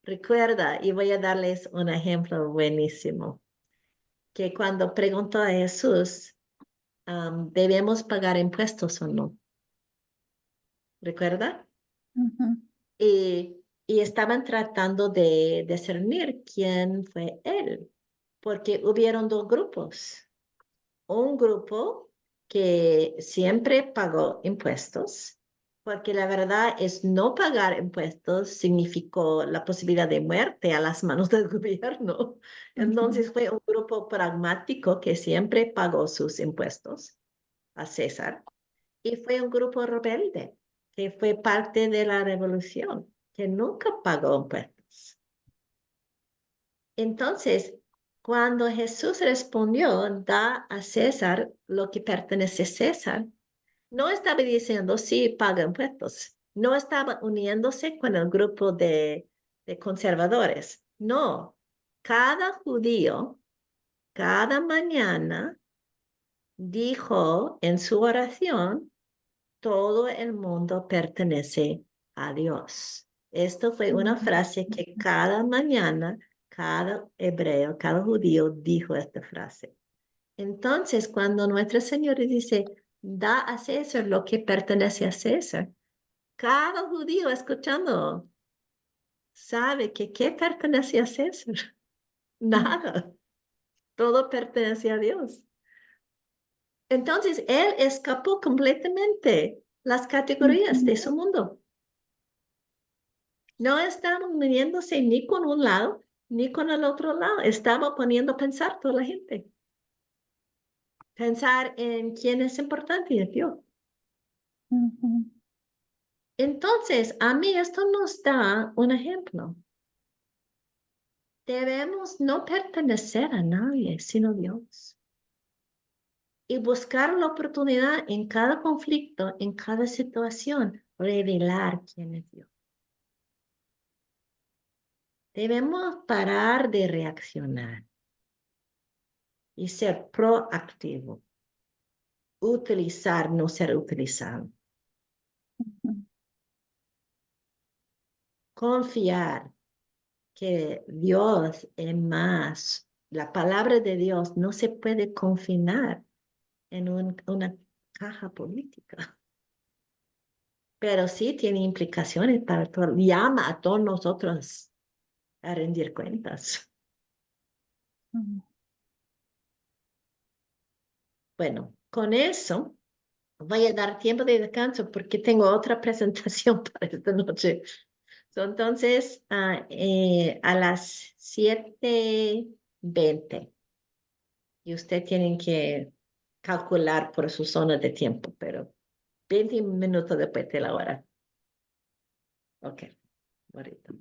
Recuerda, y voy a darles un ejemplo buenísimo, que cuando preguntó a Jesús, ¿debemos pagar impuestos o no? ¿Recuerda? Y estaban tratando de discernir quién fue él, porque hubieron 2 grupos. Un grupo que siempre pagó impuestos, porque la verdad es no pagar impuestos significó la posibilidad de muerte a las manos del gobierno. Entonces fue un grupo pragmático que siempre pagó sus impuestos a César. Y fue un grupo rebelde que fue parte de la revolución, que nunca pagó impuestos. Entonces, cuando Jesús respondió, da a César lo que pertenece a César, no estaba diciendo, sí, paga impuestos. No estaba uniéndose con el grupo de conservadores. No, cada judío, cada mañana, dijo en su oración, todo el mundo pertenece a Dios. Esto fue una frase que cada mañana, cada hebreo, cada judío dijo esta frase. Entonces, cuando nuestro Señor dice, da a César lo que pertenece a César, cada judío escuchando sabe que ¿qué pertenece a César? Nada. Todo pertenece a Dios. Entonces, él escapó completamente las categorías de su mundo. No estaba uniéndose ni con un lado ni con el otro lado. Estaba poniendo a pensar toda la gente. Pensar en quién es importante y en Dios. Entonces, a mí esto nos da un ejemplo. Debemos no pertenecer a nadie sino Dios. Y buscar la oportunidad en cada conflicto, en cada situación, revelar quién es Dios. Debemos parar de reaccionar y ser proactivo. Utilizar, no ser utilizado. Confiar que Dios es más. La palabra de Dios no se puede confinar en una caja política. Pero sí tiene implicaciones para todo. Llama a todos nosotros a rendir cuentas. Bueno, con eso voy a dar tiempo de descanso porque tengo otra presentación para esta noche. Entonces, a las 7:20 y usted tiene que calcular por su zona de tiempo, pero 20 minutos después de la hora. Ok, ahorita.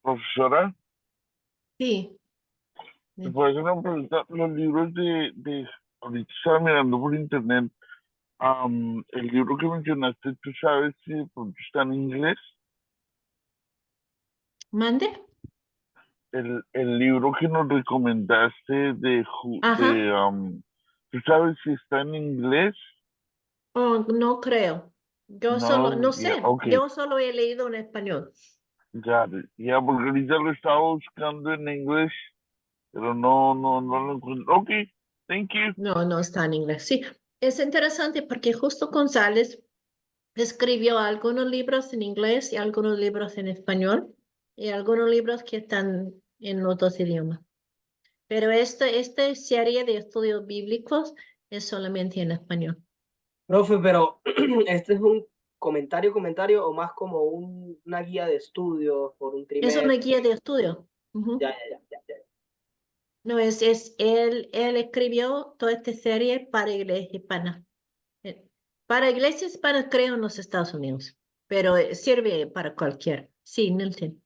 Profesora, Sí. ¿me puede hacer una pregunta? Los libros ahorita estaba mirando por internet, el libro que mencionaste, ¿tú sabes si de pronto está en inglés? ¿Mande? El libro que nos recomendaste Ajá. ¿tú sabes si está en inglés? Oh, no creo. Yo solo, No, no ya, sé, ok, yo solo he leído en español. ya, ya, porque ahorita lo estaba buscando en inglés, pero no lo encuentro. Ok, thank you. No, no está en inglés. Sí, es interesante porque justo González escribió algunos libros en inglés y algunos libros en español y algunos libros que están en los dos idiomas. Pero esta serie de estudios bíblicos es solamente en español. Profe, pero ¿este es un comentario o más como una guía de estudios por un Es una trimestre? guía de estudio. Ujú. Ya. No, él escribió toda esta serie para Iglesia Hispana. Para iglesias hispanas creo en los Estados Unidos, pero sirve para cualquier. Sí, Nelson.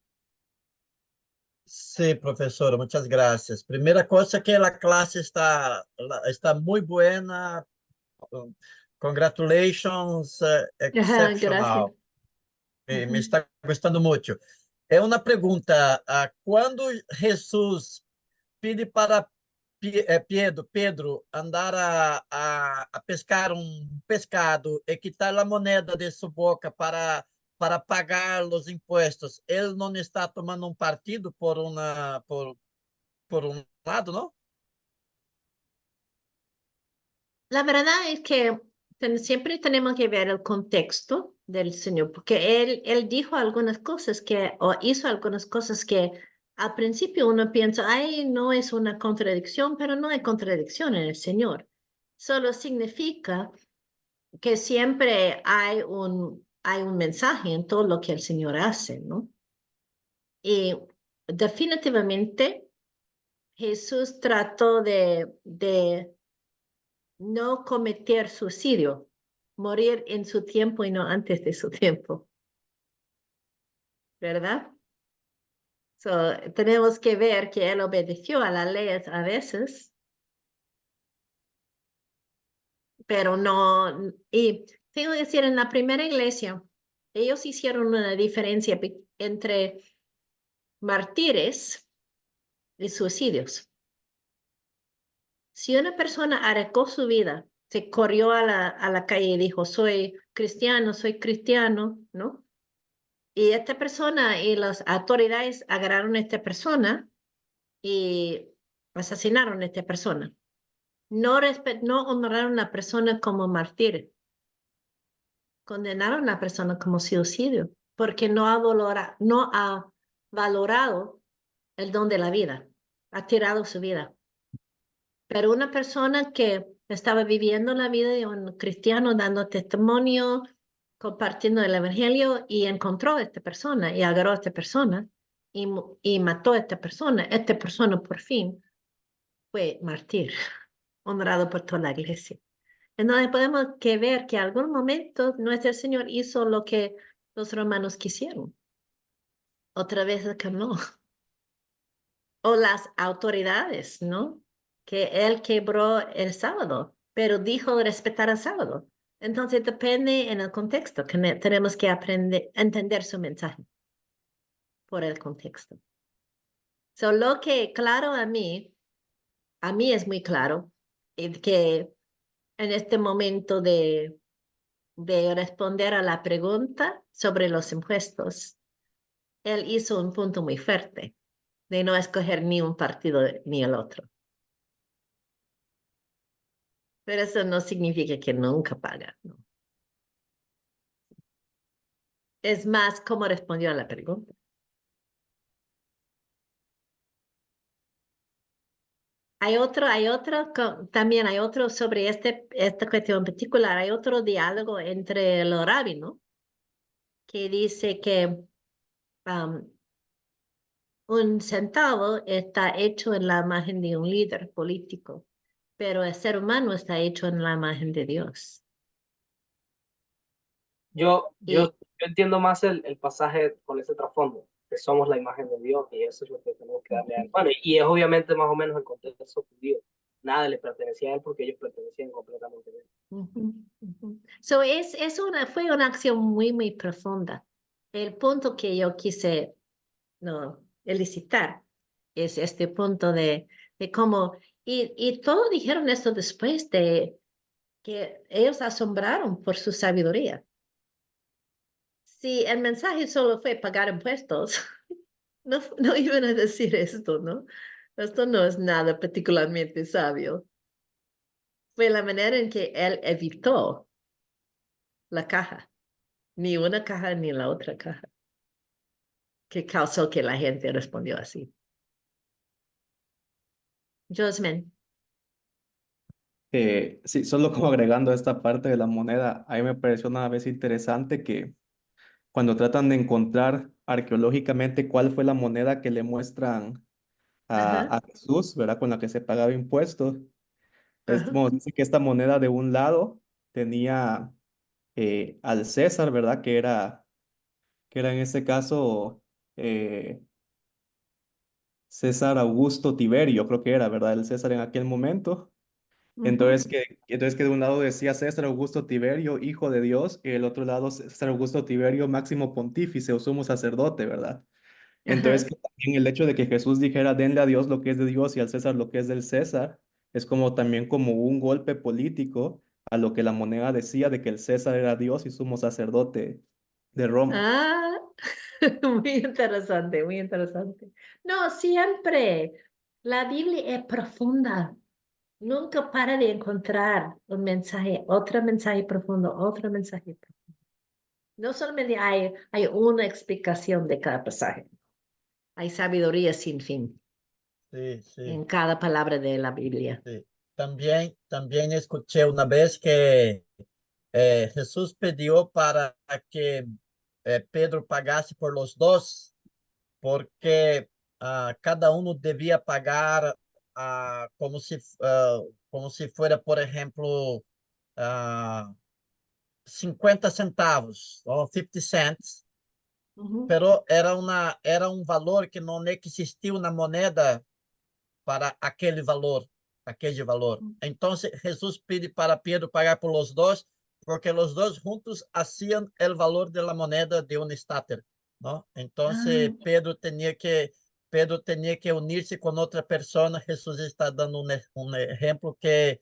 Sí, profesora, muchas gracias. Primera cosa que la clase está muy buena. Congratulations, Ajá, gracias. excepcional. Me Ujú. está gostando muito. É uma pergunta: quando Jesus pede para Pedro andar a pescar pescado e quitar a moneda de sua boca para pagar os impostos, ele não está tomando partido por lado, não? La verdad es que siempre tenemos que ver el contexto del Señor, porque él dijo algunas cosas o hizo algunas cosas que al principio uno piensa, ay, no es una contradicción, pero no hay contradicción en el Señor. Solo significa que siempre hay un mensaje en todo lo que el Señor hace, ¿no? Y definitivamente Jesús trató de no cometer suicidio, morir en su tiempo y no antes de su tiempo, ¿verdad? Tenemos que ver que él obedeció a las leyes a veces, pero no, y tengo que decir, en la primera iglesia, ellos hicieron una diferencia entre mártires y suicidios. Si una persona arriesgó su vida, se corrió a la calle y dijo, soy cristiano, ¿no? Y esta persona y las autoridades agarraron a esta persona y asesinaron a esta persona. No honraron a la persona como mártir, condenaron a la persona como suicidio, porque no ha valorado el don de la vida, ha tirado su vida. Pero una persona que estaba viviendo la vida de un cristiano, dando testimonio, compartiendo el evangelio, y encontró a esta persona y agarró a esta persona y mató a esta persona por fin fue mártir, honrado por toda la iglesia. Entonces podemos ver que en algún momento nuestro Señor hizo lo que los romanos quisieron. Otra vez que no. O las autoridades, ¿no? Que él quebró el sábado, pero dijo respetar el sábado. Entonces depende en el contexto, que tenemos que aprender a entender su mensaje por el contexto. Lo que claro a mí es muy claro que en este momento de responder a la pregunta sobre los impuestos, él hizo un punto muy fuerte de no escoger ni un partido ni el otro. Pero eso no significa que nunca paga, ¿no? Es más cómo respondió a la pregunta. También hay otro sobre esta cuestión particular. Hay otro diálogo entre los rabinos que dice que un centavo está hecho en la imagen de un líder político, pero el ser humano está hecho en la imagen de Dios. Yo Y, entiendo más el pasaje con ese trasfondo, que somos la imagen de Dios y eso es lo que tenemos que darle a él. Bueno, y es obviamente más o menos el contexto judío. Nada le pertenecía a él porque ellos pertenecían completamente a él. fue una acción muy, muy profunda. El punto que yo quise elicitar es este punto de cómo, y todos dijeron esto después de que ellos asombraron por su sabiduría. Si el mensaje solo fue pagar impuestos, no iban a decir esto, ¿no? Esto no es nada particularmente sabio. Fue la manera en que él evitó la caja, ni una caja ni la otra caja, que causó que la gente respondió así. Josman. Sí, solo como agregando esta parte de la moneda, a mí me pareció una vez interesante que cuando tratan de encontrar arqueológicamente cuál fue la moneda que le muestran a Jesús, ¿verdad? Con la que se pagaba impuestos, bueno, dice que esta moneda de un lado tenía al César, ¿verdad? Que era en este caso César Augusto Tiberio, creo que era, ¿verdad? El César en aquel momento. Entonces que de un lado decía César Augusto Tiberio, hijo de Dios, y el otro lado César Augusto Tiberio, máximo pontífice o sumo sacerdote, ¿verdad? Entonces que también el hecho de que Jesús dijera, denle a Dios lo que es de Dios y al César lo que es del César, es como también como un golpe político a lo que la moneda decía de que el César era Dios y sumo sacerdote de Roma. Muy interesante, muy interesante. No, siempre la Biblia es profunda. Nunca para de encontrar un mensaje, otro mensaje profundo, otro mensaje profundo. No solamente hay una explicación de cada pasaje. Hay sabiduría sin fin Sí, en sí, cada palabra de la Biblia. sí. También escuché una vez que Jesús pidió para que Pedro pagase por los dos, porque cada uno debía pagar como si fuera, por ejemplo, ah, 50 centavos o 50 cents, pero era un valor que no existía una moneda para aquel valor. Entonces Jesús pide para Pedro pagar por los dos, porque los dos juntos hacían el valor de la moneda de un estáter, ¿no? Entonces Pedro tenía que unirse con otra persona. Jesús está dando un ejemplo de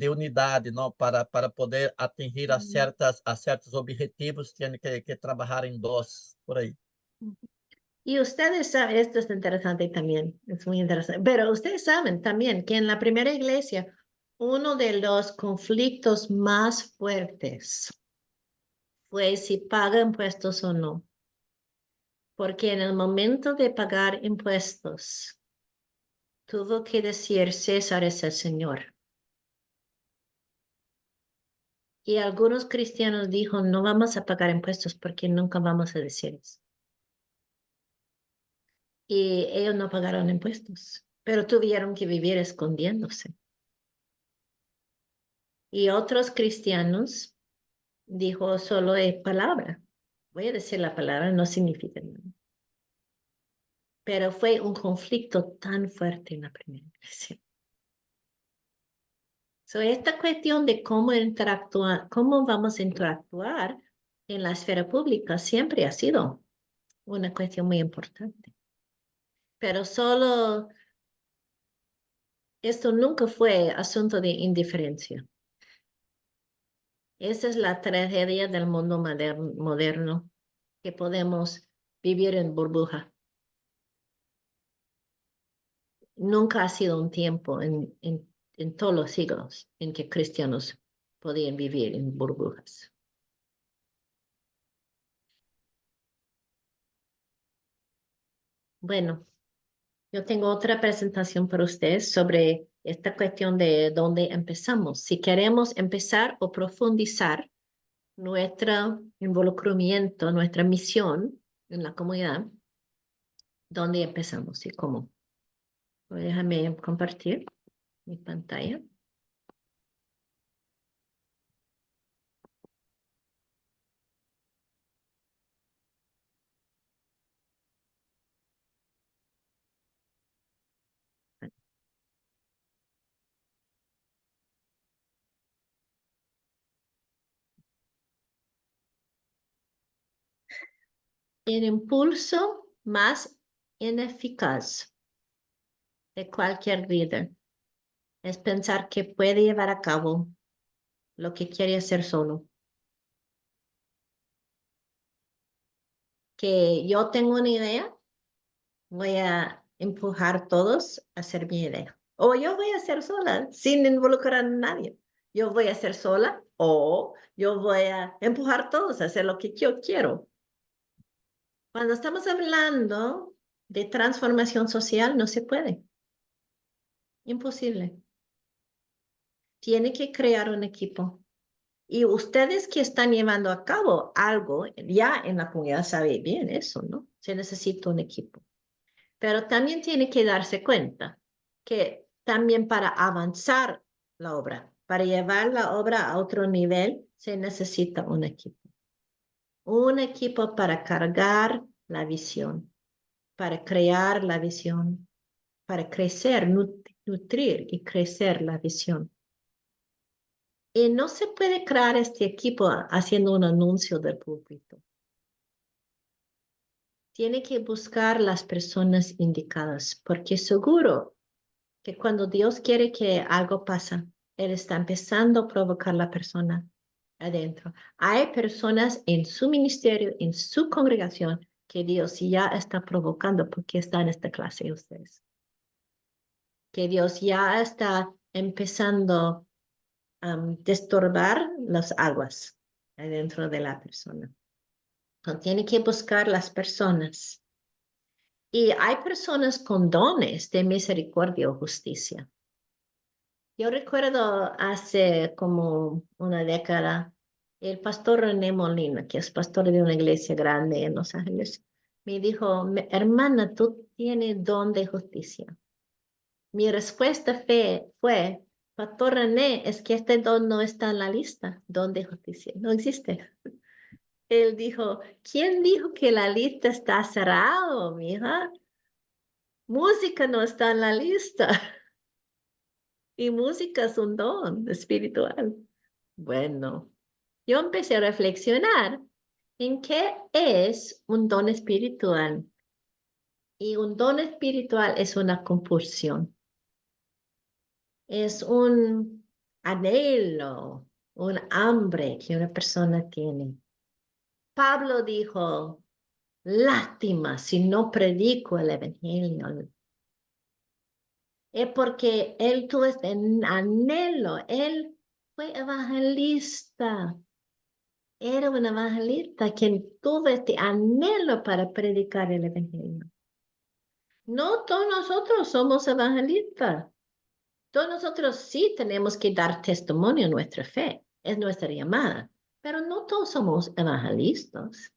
unidad, ¿no? Para poder atingir a ciertos objetivos, tiene que trabajar en dos, por ahí. Y ustedes saben, esto es interesante también, es muy interesante, pero ustedes saben también que en la primera iglesia, uno de los conflictos más fuertes fue si paga impuestos o no. Porque en el momento de pagar impuestos, tuvo que decir César es el Señor. Y algunos cristianos dijo, no vamos a pagar impuestos porque nunca vamos a decir eso. Y ellos no pagaron impuestos, pero tuvieron que vivir escondiéndose. Y otros cristianos dijo, solo es palabra. Voy a decir la palabra, no significa nada. Pero fue un conflicto tan fuerte en la primera iglesia. Esta cuestión de cómo interactuar, cómo vamos a interactuar en la esfera pública siempre ha sido una cuestión muy importante. Pero esto nunca fue asunto de indiferencia. Esa es la tragedia del mundo moderno, que podemos vivir en burbuja. Nunca ha sido un tiempo en todos los siglos en que cristianos podían vivir en burbujas. Bueno, yo tengo otra presentación para ustedes sobre esta cuestión de dónde empezamos. Si queremos empezar o profundizar nuestro involucramiento, nuestra misión en la comunidad, ¿dónde empezamos y cómo? Déjame compartir mi pantalla. El impulso más ineficaz de cualquier líder es pensar que puede llevar a cabo lo que quiere hacer solo. Que yo tengo una idea, voy a empujar a todos a hacer mi idea. O yo voy a hacer sola, sin involucrar a nadie. Yo voy a hacer sola o yo voy a empujar a todos a hacer lo que yo quiero. Cuando estamos hablando de transformación social, no se puede. Imposible. Tiene que crear un equipo. Y ustedes que están llevando a cabo algo, ya en la comunidad saben bien eso, ¿no? Se necesita un equipo. Pero también tiene que darse cuenta que también para avanzar la obra, para llevar la obra a otro nivel, se necesita un equipo. Un equipo para cargar la visión, para crear la visión, para crecer, nutrir y crecer la visión. Y no se puede crear este equipo haciendo un anuncio del púlpito. Tiene que buscar las personas indicadas, porque seguro que cuando Dios quiere que algo pasa, Él está empezando a provocar a la persona adentro. Hay personas en su ministerio, en su congregación, que Dios ya está provocando porque está en esta clase de ustedes. Que Dios ya está empezando destorbar las aguas dentro de la persona. Entonces, tiene que buscar las personas. Y hay personas con dones de misericordia o justicia. Yo recuerdo hace como una década, el pastor René Molina, que es pastor de una iglesia grande en Los Ángeles, me dijo, hermana, tú tienes don de justicia. Mi respuesta fue, Pastor René, es que este don no está en la lista, don de justicia, no existe. Él dijo, ¿quién dijo que la lista está cerrada, mija? Música no está en la lista. Y música es un don espiritual. Bueno, yo empecé a reflexionar en qué es un don espiritual. Y un don espiritual es una compulsión. Es un anhelo, un hambre que una persona tiene. Pablo dijo, lástima si no predico el evangelio. Es porque él tuvo este anhelo, él fue evangelista. Era un evangelista quien tuvo este anhelo para predicar el evangelio. No todos nosotros somos evangelistas. Todos nosotros sí tenemos que dar testimonio de nuestra fe, es nuestra llamada, pero no todos somos evangelistas.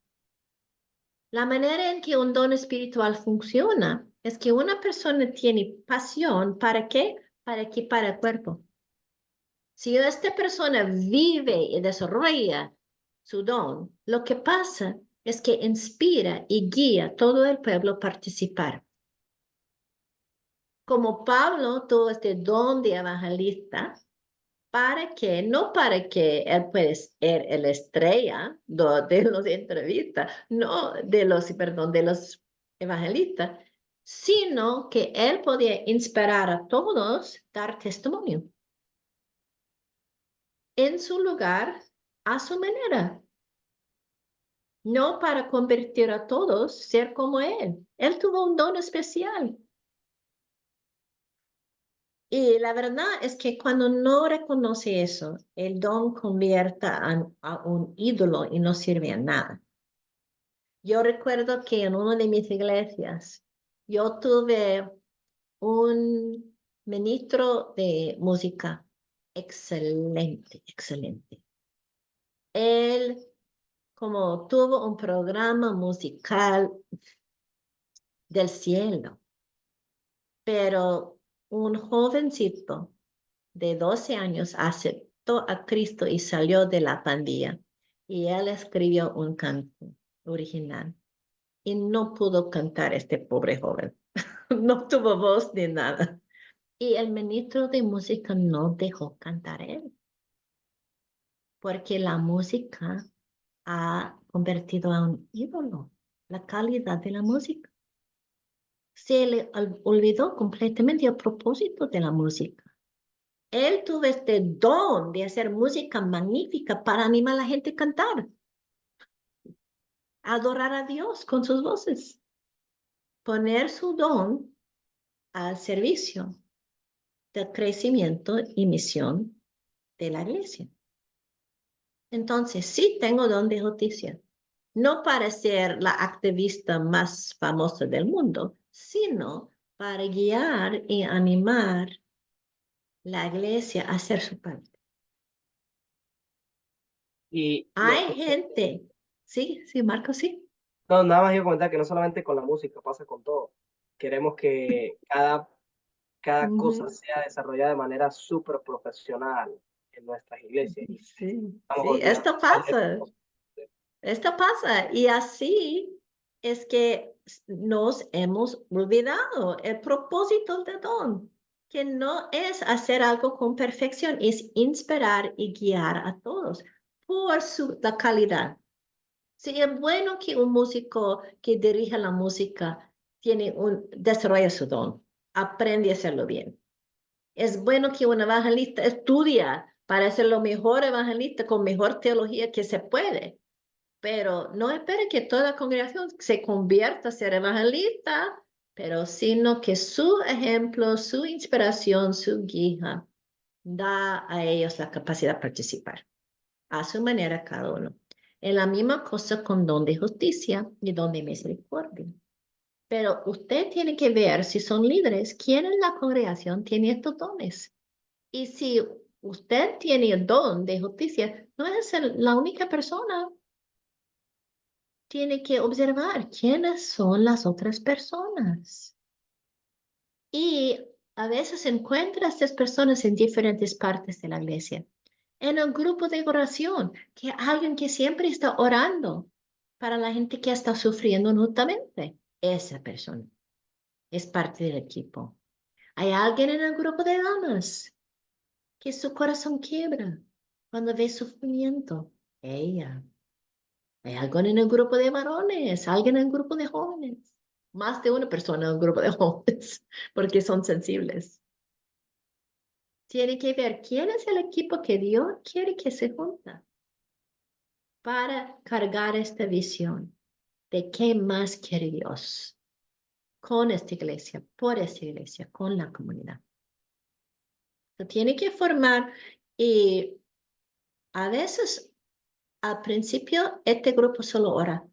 La manera en que un don espiritual funciona es que una persona tiene pasión, ¿para qué? Para equipar el cuerpo. Si esta persona vive y desarrolla su don, lo que pasa es que inspira y guía a todo el pueblo a participar. Como Pablo tuvo este don de evangelista, no para que él pueda ser el estrella de los entrevistas, no de los evangelistas, sino que él podía inspirar a todos a dar testimonio en su lugar, a su manera. No para convertir a todos, ser como él. Él tuvo un don especial. Y la verdad es que cuando no reconoce eso, el don convierta a un ídolo y no sirve a nada. Yo recuerdo que en una de mis iglesias yo tuve un ministro de música excelente, excelente. Él como tuvo un programa musical del cielo, pero un jovencito de 12 años aceptó a Cristo y salió de la pandilla. Y él escribió un canto original. Y no pudo cantar este pobre joven. No tuvo voz ni nada. Y el ministro de música no dejó cantar él. Porque la música ha convertido a un ídolo. La calidad de la música. Se le olvidó completamente el propósito de la música. Él tuvo este don de hacer música magnífica para animar a la gente a cantar, adorar a Dios con sus voces, poner su don al servicio del crecimiento y misión de la iglesia. Entonces, sí tengo don de justicia, no para ser la activista más famosa del mundo, sino para guiar y animar la iglesia a hacer su parte. Y Hay gente, sí, Marco, sí. no, nada más iba a comentar que no solamente con la música, pasa con todo. Queremos que cada cosa sea desarrollada de manera súper profesional en nuestras iglesias. Y Sí, estamos sí, olvidando esto pasa y así es que nos hemos olvidado el propósito del don, que no es hacer algo con perfección, es inspirar y guiar a todos por la calidad. Sí, es bueno que un músico que dirige la música desarrolla su don, aprende a hacerlo bien. Es bueno que un evangelista estudia para ser lo mejor evangelista con mejor teología que se puede, pero no espere que toda la congregación se convierta a ser evangelista, pero sino que su ejemplo, su inspiración, su guía da a ellos la capacidad de participar a su manera cada uno. Es la misma cosa con don de justicia y don de misericordia. Pero usted tiene que ver si son líderes, quién en la congregación tiene estos dones. Y si usted tiene el don de justicia, no es la única persona. Tiene que observar quiénes son las otras personas. Y a veces encuentra a estas personas en diferentes partes de la iglesia. En un grupo de oración, que alguien que siempre está orando para la gente que está sufriendo injustamente. Esa persona es parte del equipo. Hay alguien en el grupo de damas que su corazón quiebra cuando ve sufrimiento. Ella. Hay alguien en el grupo de varones, alguien en el grupo de jóvenes. Más de una persona en el grupo de jóvenes, porque son sensibles. Tiene que ver quién es el equipo que Dios quiere que se junta para cargar esta visión de qué más quiere Dios con esta iglesia, por esta iglesia, con la comunidad. Tiene que formar y a veces al principio este grupo solo ora.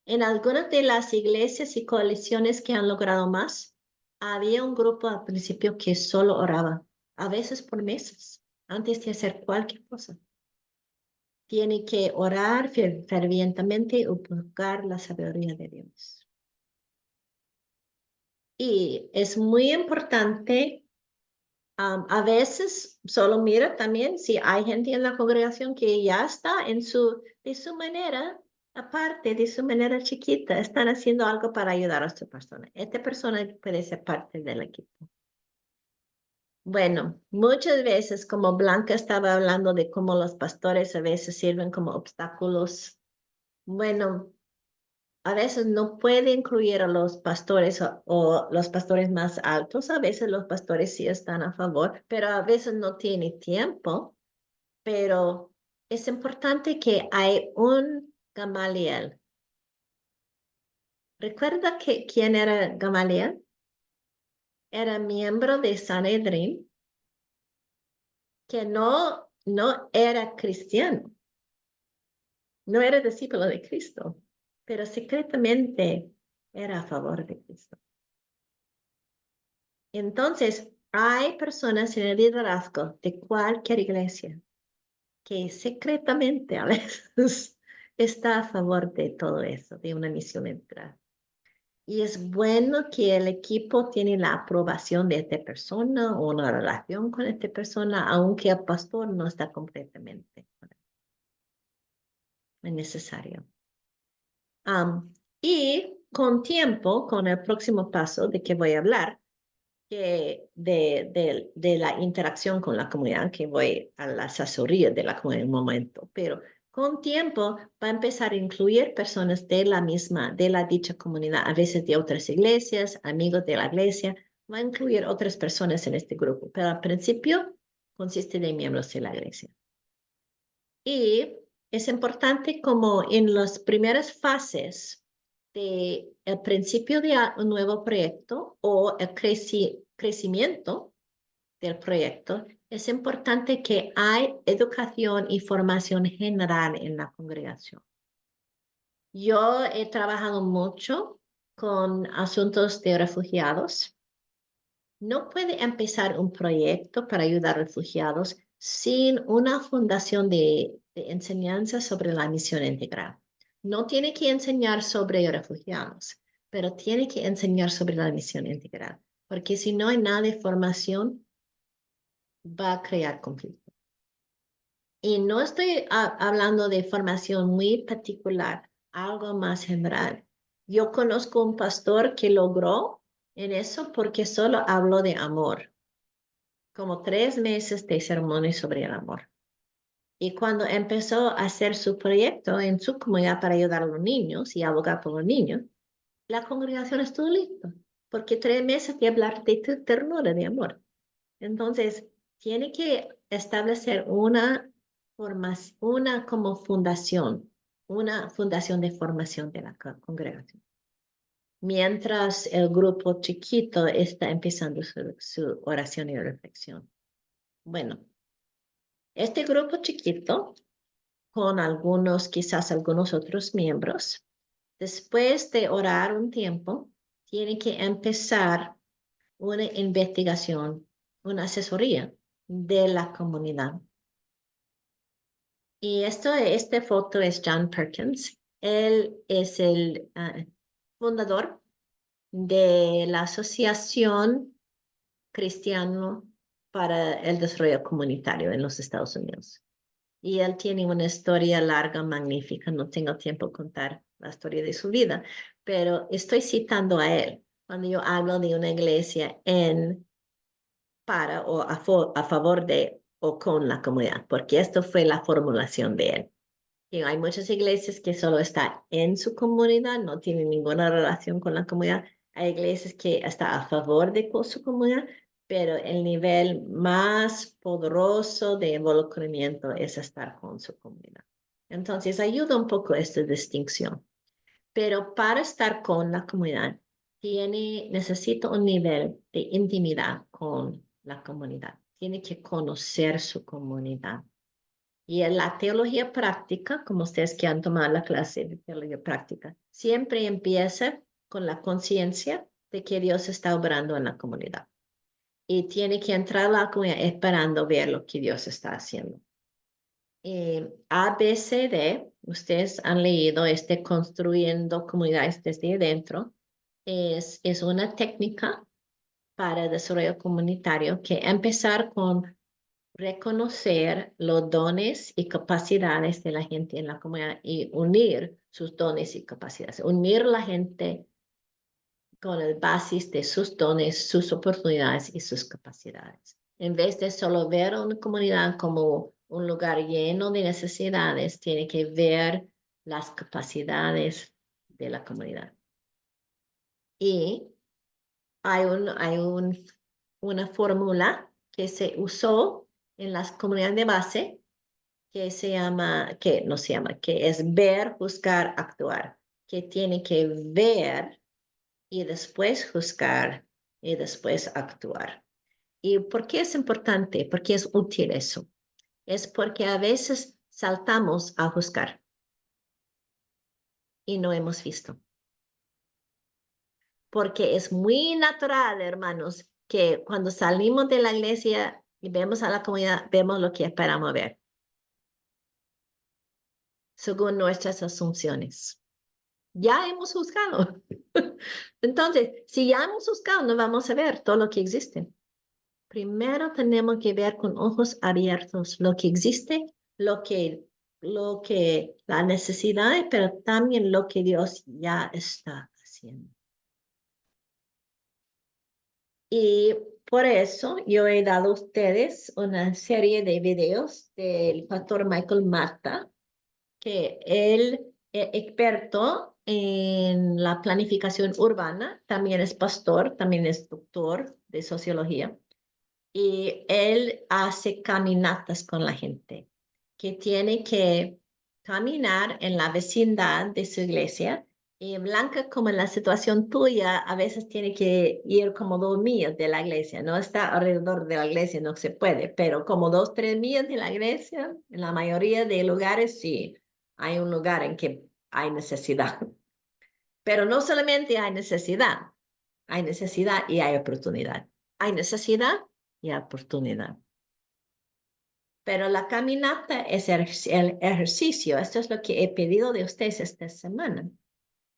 En algunas de las iglesias y coaliciones que han logrado más, había un grupo al principio que solo oraba, a veces por meses, antes de hacer cualquier cosa. Tiene que orar fervientemente y buscar la sabiduría de Dios. Y es muy importante, a veces solo mira también si hay gente en la congregación que ya está de su manera, aparte de su manera chiquita, están haciendo algo para ayudar a esta persona. Esta persona puede ser parte del equipo. Bueno, muchas veces, como Blanca estaba hablando de cómo los pastores a veces sirven como obstáculos. Bueno, a veces no puede incluir a los pastores o los pastores más altos. A veces los pastores sí están a favor, pero a veces no tiene tiempo. Pero es importante que hay un Gamaliel. ¿Recuerda quién era Gamaliel? Era miembro de Sanedrín, que no era cristiano, no era discípulo de Cristo, pero secretamente era a favor de Cristo. Entonces, hay personas en el liderazgo de cualquier iglesia que secretamente a veces está a favor de todo eso, de una misión integral. Y es bueno que el equipo tiene la aprobación de esta persona o una relación con esta persona, aunque el pastor no está completamente. Es necesario. Y con tiempo, con el próximo paso de que voy a hablar, que de la interacción con la comunidad, que voy a la asesoría de la comunidad en un momento, pero con tiempo va a empezar a incluir personas de la dicha comunidad, a veces de otras iglesias, amigos de la iglesia, va a incluir otras personas en este grupo, pero al principio consiste de miembros de la iglesia. Y es importante como en las primeras fases del principio de un nuevo proyecto o el crecimiento del proyecto, es importante que hay educación y formación general en la congregación. Yo he trabajado mucho con asuntos de refugiados. No puede empezar un proyecto para ayudar a refugiados sin una fundación de enseñanza sobre la misión integral. No tiene que enseñar sobre refugiados, pero tiene que enseñar sobre la misión integral, porque si no hay nada de formación, va a crear conflicto. Y no estoy hablando de formación muy particular, algo más general. Yo conozco un pastor que logró en eso porque solo habló de amor, como 3 meses de sermones sobre el amor. Y cuando empezó a hacer su proyecto en su comunidad para ayudar a los niños y abogar por los niños, la congregación estuvo lista, porque 3 meses de hablar de ternura, de amor. Entonces, tiene que establecer una como fundación, una fundación de formación de la congregación. Mientras el grupo chiquito está empezando su oración y reflexión. Bueno, este grupo chiquito, con quizás algunos otros miembros, después de orar un tiempo, tiene que empezar una investigación, una asesoría de la comunidad. Y esta foto es John Perkins. Él es el fundador de la Asociación Cristiana para el Desarrollo Comunitario en los Estados Unidos. Y él tiene una historia larga, magnífica. No tengo tiempo de contar la historia de su vida, pero estoy citando a él cuando yo hablo de una iglesia para o a favor de o con la comunidad, porque esto fue la formulación de él. Y hay muchas iglesias que solo están en su comunidad, no tienen ninguna relación con la comunidad. Hay iglesias que están a favor de su comunidad, pero el nivel más poderoso de involucramiento es estar con su comunidad. Entonces, ayuda un poco esta distinción. Pero para estar con la comunidad, necesita un nivel de intimidad con la comunidad. Tiene que conocer su comunidad. Y en la teología práctica, como ustedes que han tomado la clase de teología práctica, siempre empieza con la conciencia de que Dios está obrando en la comunidad. Y tiene que entrar a la comunidad esperando ver lo que Dios está haciendo. ABCD, ustedes han leído construyendo comunidades desde adentro, es una técnica para el desarrollo comunitario que empezar con reconocer los dones y capacidades de la gente en la comunidad y unir sus dones y capacidades, unir a la gente con el basis de sus dones, sus oportunidades y sus capacidades. En vez de solo ver a una comunidad como un lugar lleno de necesidades, tiene que ver las capacidades de la comunidad. Y hay una fórmula que se usó en las comunidades de base que es ver, juzgar, actuar, que tiene que ver y después juzgar y después actuar. ¿Y por qué es importante? ¿Por qué es útil eso? Es porque a veces saltamos a juzgar y no hemos visto. porque es muy natural, hermanos, que cuando salimos de la iglesia y vemos a la comunidad, vemos lo que esperamos ver, según nuestras asunciones. Ya hemos juzgado. Entonces, si ya hemos juzgado, no vamos a ver todo lo que existe. Primero tenemos que ver con ojos abiertos lo que existe, la necesidad, pero también lo que Dios ya está haciendo. Y por eso yo he dado a ustedes una serie de videos del pastor Michael Mata, que él es experto en la planificación urbana, también es pastor, también es doctor de sociología, y él hace caminatas con la gente, que tiene que caminar en la vecindad de su iglesia. Y Blanca, como en la situación tuya, a veces tiene que ir como 2 millas de la iglesia, no está alrededor de la iglesia, no se puede, pero como 2, 3 millas de la iglesia, en la mayoría de lugares sí hay un lugar en que hay necesidad. Pero no solamente hay necesidad y hay oportunidad. Hay necesidad y oportunidad. Pero la caminata es el ejercicio. Esto es lo que he pedido de ustedes esta semana.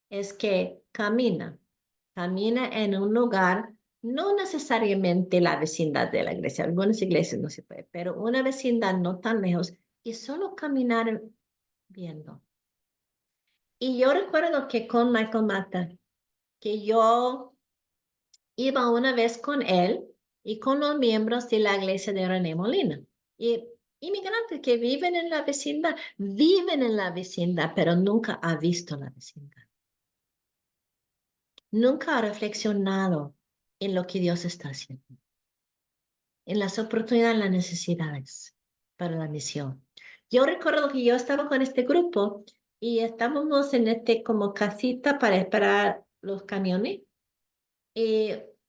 Es que camina en un lugar, no necesariamente la vecindad de la iglesia. Algunas iglesias no se puede, pero una vecindad no tan lejos y solo caminar viendo. Y yo recuerdo que con Michael Mata, que yo iba una vez con él y con los miembros de la iglesia de René Molina. Y inmigrantes que viven en la vecindad, pero nunca ha visto la vecindad. Nunca ha reflexionado en lo que Dios está haciendo, en las oportunidades, las necesidades para la misión. Yo recuerdo que yo estaba con este grupo y estábamos en como casita para esperar los camiones.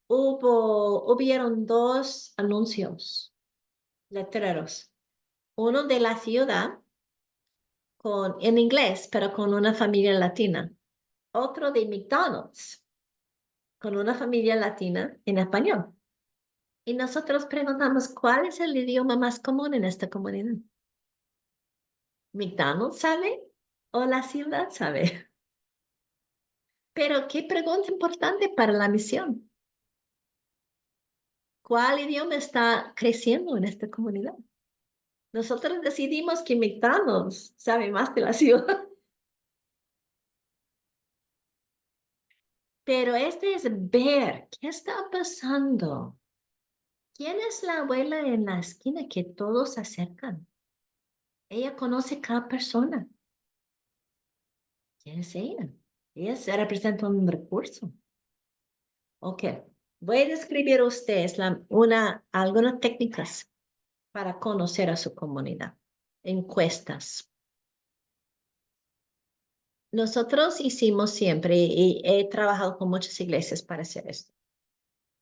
Hubieron 2 anuncios, letreros. Uno de la ciudad en inglés, pero con una familia latina. Otro de McDonald's, con una familia latina en español. Y nosotros preguntamos, ¿cuál es el idioma más común en esta comunidad? ¿McDonald's sabe o la ciudad sabe? Pero qué pregunta importante para la misión. ¿Cuál idioma está creciendo en esta comunidad? Nosotros decidimos que McDonald's sabe más de la ciudad. Pero es ver qué está pasando. ¿Quién es la abuela en la esquina que todos se acercan? Ella conoce cada persona. ¿Quién es ella? Ella representa un recurso. Ok. Voy a describir a ustedes algunas técnicas para conocer a su comunidad. Encuestas. Nosotros hicimos siempre, y he trabajado con muchas iglesias para hacer esto.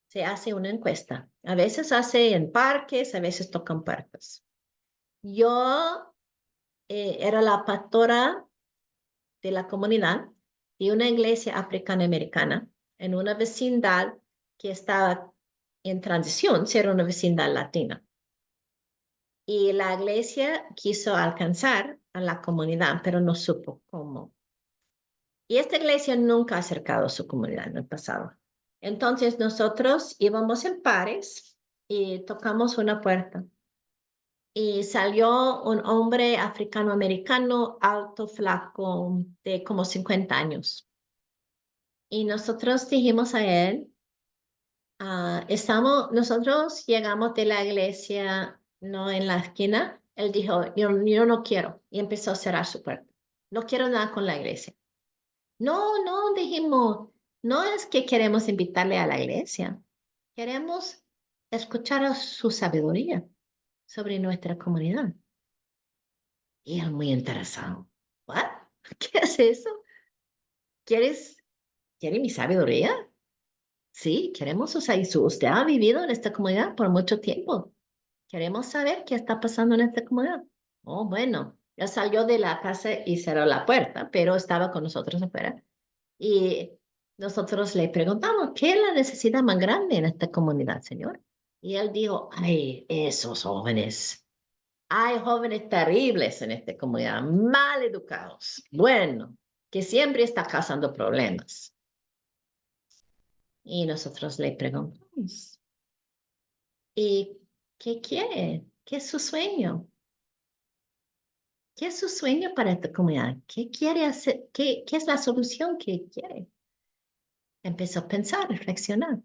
Se hace una encuesta. A veces hace en parques, a veces tocan puertas. Yo era la pastora de la comunidad de una iglesia africana-americana en una vecindad que estaba en transición, era una vecindad latina. Y la iglesia quiso alcanzar a la comunidad, pero no supo cómo. Y esta iglesia nunca ha acercado a su comunidad en el pasado. Entonces nosotros íbamos en pares y tocamos una puerta. Y salió un hombre africano-americano, alto, flaco, de como 50 años. Y nosotros dijimos a él, nosotros llegamos de la iglesia, no en la esquina. Él dijo, yo no quiero. Y empezó a cerrar su puerta. No quiero nada con la iglesia. No, dijimos, no es que queremos invitarle a la iglesia. Queremos escuchar su sabiduría sobre nuestra comunidad. Y él muy interesado. ¿What? ¿Qué es eso? ¿Quiere mi sabiduría? Sí, queremos, usted ha vivido en esta comunidad por mucho tiempo. Queremos saber qué está pasando en esta comunidad. Oh, bueno, ya salió de la casa y cerró la puerta, pero estaba con nosotros afuera. Y nosotros le preguntamos, ¿qué es la necesidad más grande en esta comunidad, Señor? Y él dijo, ay, esos jóvenes. Hay jóvenes terribles en esta comunidad, mal educados. Bueno, que siempre está causando problemas. Y nosotros le preguntamos, ¿y qué quiere? ¿Qué es su sueño? ¿Qué es su sueño para esta comunidad? ¿Qué quiere hacer? ¿Qué es la solución que quiere? Empezó a pensar, reflexionar.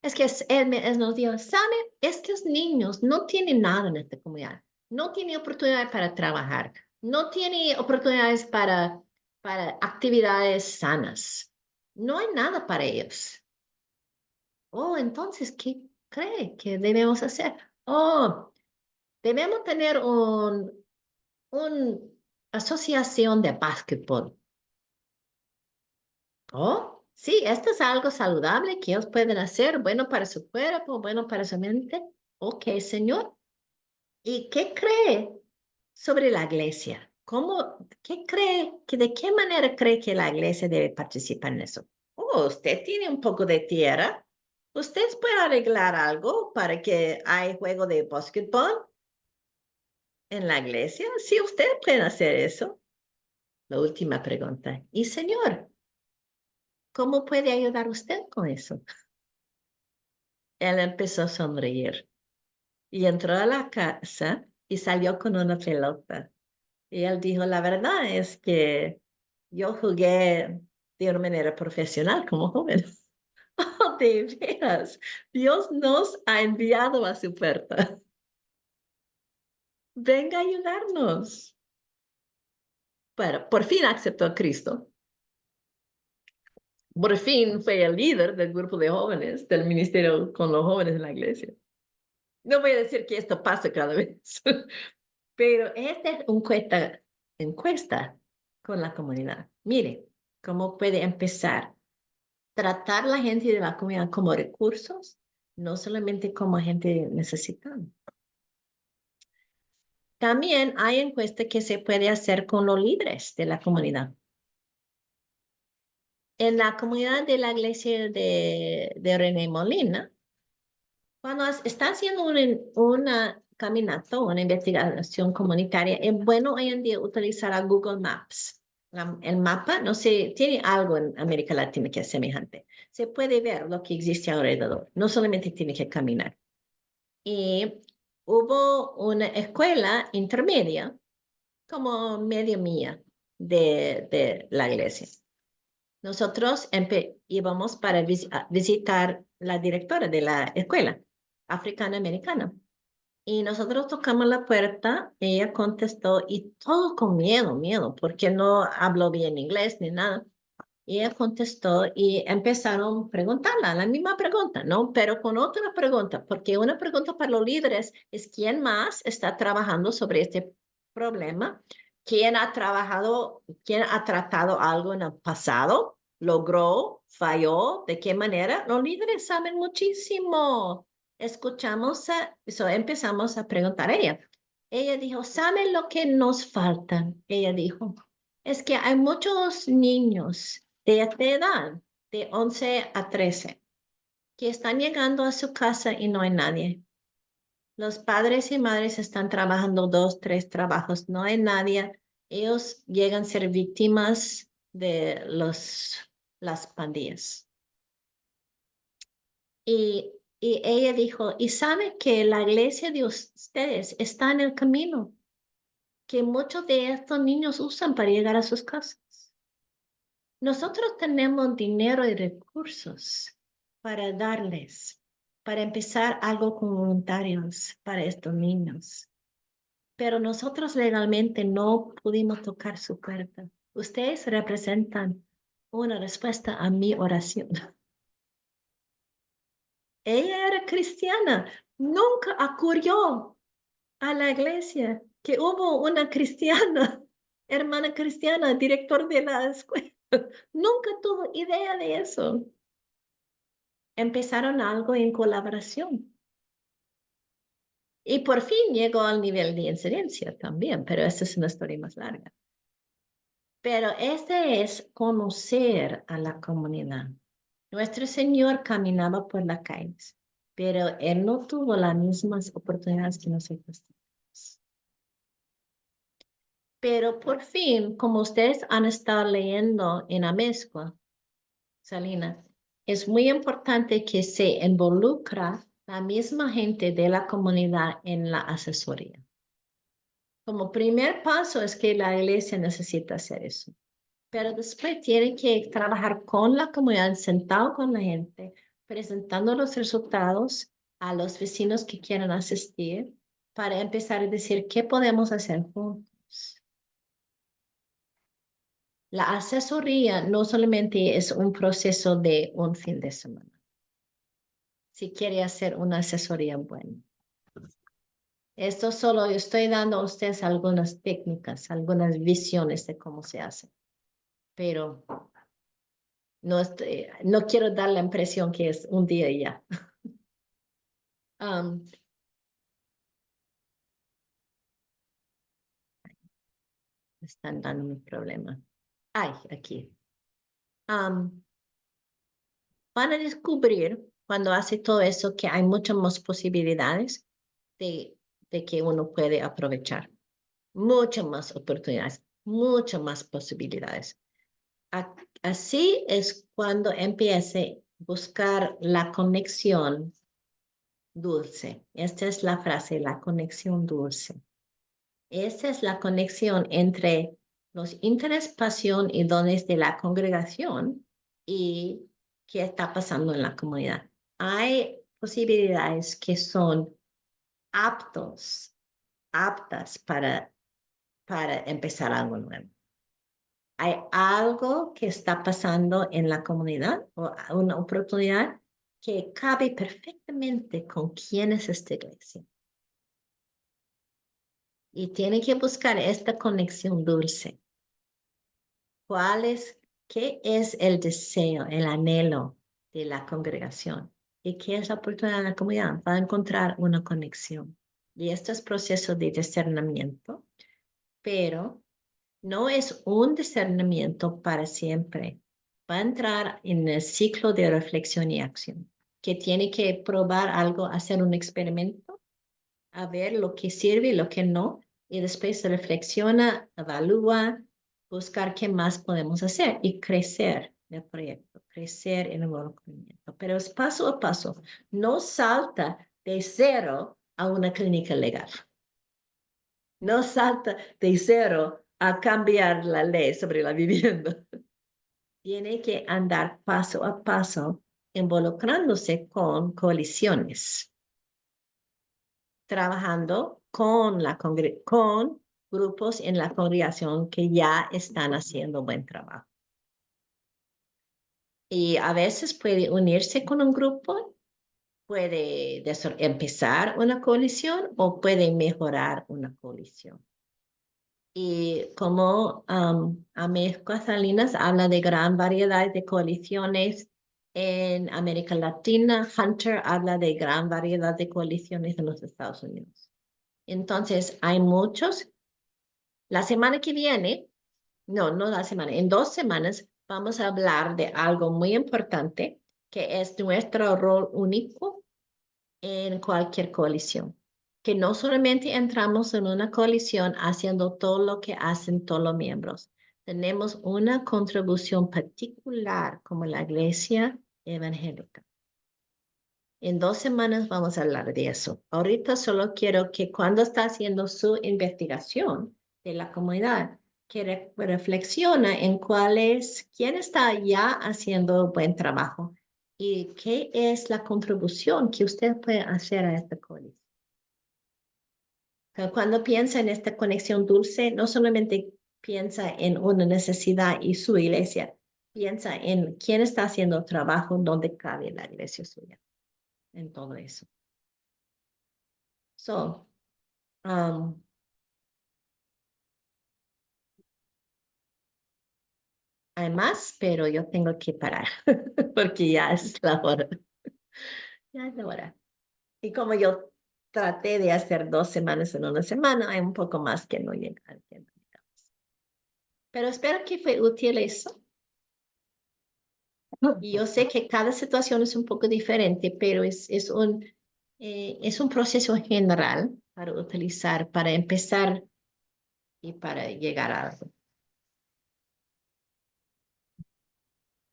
Es que él nos dijo, ¿sabe? Estos niños no tienen nada en esta comunidad. No tienen oportunidades para trabajar. No tienen oportunidades para actividades sanas. No hay nada para ellos. Oh, entonces, ¿qué cree que debemos hacer? Oh, debemos tener una asociación de básquetbol. Oh, sí, esto es algo saludable que ellos pueden hacer, bueno para su cuerpo, bueno para su mente. Ok, Señor. ¿Y qué cree sobre la iglesia? ¿Qué cree, de qué manera cree que la iglesia debe participar en eso? Oh, usted tiene un poco de tierra. ¿Usted puede arreglar algo para que haya juego de básquetbol en la iglesia? Sí, usted puede hacer eso. La última pregunta. Y Señor, ¿cómo puede ayudar usted con eso? Él empezó a sonreír y entró a la casa y salió con una pelota. Y él dijo, la verdad es que yo jugué de una manera profesional como joven. Oh, de veras, Dios nos ha enviado a su puerta. Venga a ayudarnos. Bueno, por fin aceptó a Cristo. Por fin fue el líder del grupo de jóvenes, del ministerio con los jóvenes en la iglesia. No voy a decir que esto pasa cada vez, pero esta es una encuesta con la comunidad. Mire, cómo puede empezar. Tratar a la gente de la comunidad como recursos, no solamente como gente necesitada. También hay encuestas que se puede hacer con los líderes de la comunidad. En la comunidad de la iglesia de René Molina, cuando está haciendo una caminata, una investigación comunitaria, es bueno hoy en día utilizar a Google Maps. El mapa, no sé, tiene algo en América Latina que es semejante. Se puede ver lo que existe alrededor, no solamente tiene que caminar. Y hubo una escuela intermedia, como media milla de la iglesia. Nosotros íbamos para visitar la directora de la escuela africana-americana. Y nosotros tocamos la puerta, ella contestó y todo con miedo, porque no habló bien inglés ni nada. Y ella contestó y empezaron a preguntarla, la misma pregunta, ¿no? Pero con otra pregunta, porque una pregunta para los líderes es quién más está trabajando sobre este problema, quién ha tratado algo en el pasado, logró, falló, de qué manera. Los líderes saben muchísimo. Empezamos a preguntar a ella. Ella dijo, ¿saben lo que nos falta? Ella dijo, es que hay muchos niños de esta edad, de 11 a 13, que están llegando a su casa y no hay nadie. Los padres y madres están trabajando 2, 3 trabajos, no hay nadie. Ellos llegan a ser víctimas de las pandillas. Y ella dijo, y sabe que la iglesia de ustedes está en el camino, que muchos de estos niños usan para llegar a sus casas. Nosotros tenemos dinero y recursos para darles, para empezar algo con voluntarios para estos niños. Pero nosotros legalmente no pudimos tocar su puerta. Ustedes representan una respuesta a mi oración. Ella era cristiana, nunca acudió a la iglesia que hubo una cristiana, hermana cristiana, director de la escuela. Nunca tuvo idea de eso. Empezaron algo en colaboración. Y por fin llegó al nivel de incidencia también, pero esta es una historia más larga. Pero este es conocer a la comunidad. Nuestro Señor caminaba por las calles, pero Él no tuvo las mismas oportunidades que nosotros tenemos. Pero por fin, como ustedes han estado leyendo en Amezcua, Salina, es muy importante que se involucra la misma gente de la comunidad en la asesoría. Como primer paso es que la iglesia necesita hacer eso. Pero después tiene que trabajar con la comunidad, sentado con la gente, presentando los resultados a los vecinos que quieran asistir para empezar a decir qué podemos hacer juntos. La asesoría no solamente es un proceso de un fin de semana. Si quiere hacer una asesoría buena. Esto solo estoy dando a ustedes algunas técnicas, algunas visiones de cómo se hace. Pero no quiero dar la impresión que es un día y ya. Están dando mi problema. Ay, aquí. Van a descubrir cuando hace todo eso que hay muchas más posibilidades de que uno puede aprovechar. Muchas más oportunidades, muchas más posibilidades. Así es cuando empiece a buscar la conexión dulce. Esta es la frase, la conexión dulce. Esta es la conexión entre los intereses, pasión y dones de la congregación y qué está pasando en la comunidad. Hay posibilidades que son aptas para empezar algo nuevo. Hay algo que está pasando en la comunidad o una oportunidad que cabe perfectamente con quién es esta iglesia. Y tiene que buscar esta conexión dulce. ¿Qué es el deseo, el anhelo de la congregación? ¿Y qué es la oportunidad de la comunidad? Va a encontrar una conexión. Y esto es proceso de discernimiento, pero no es un discernimiento para siempre. Va a entrar en el ciclo de reflexión y acción, que tiene que probar algo, hacer un experimento, a ver lo que sirve y lo que no, y después se reflexiona, evalúa, buscar qué más podemos hacer y crecer el proyecto, crecer en el involucramiento. Pero es paso a paso, no salta de cero a una clínica legal. No salta de cero a cambiar la ley sobre la vivienda. Tiene que andar paso a paso involucrándose con coaliciones, trabajando con grupos en la congregación que ya están haciendo buen trabajo. Y a veces puede unirse con un grupo, puede empezar una coalición o puede mejorar una coalición. Y como Amezcua Salinas habla de gran variedad de coaliciones en América Latina, Hunter habla de gran variedad de coaliciones en los Estados Unidos. Entonces, hay muchos. La semana que viene, no la semana, en 2 semanas vamos a hablar de algo muy importante que es nuestro rol único en cualquier coalición. Que no solamente entramos en una coalición haciendo todo lo que hacen todos los miembros. Tenemos una contribución particular como la iglesia evangélica. En 2 semanas vamos a hablar de eso. Ahorita solo quiero que cuando está haciendo su investigación de la comunidad, que reflexiona en quién está ya haciendo buen trabajo y qué es la contribución que usted puede hacer a esta coalición. Cuando piensa en esta conexión dulce, no solamente piensa en una necesidad y su iglesia, piensa en quién está haciendo trabajo donde cabe la iglesia suya, en todo eso. Hay más, pero yo tengo que parar porque ya es la hora. Ya es la hora. Y como yo traté de hacer 2 semanas en una semana, hay un poco más que no llega al tiempo. Pero espero que fue útil eso. Y yo sé que cada situación es un poco diferente, pero es un proceso general para utilizar, para empezar y para llegar a algo.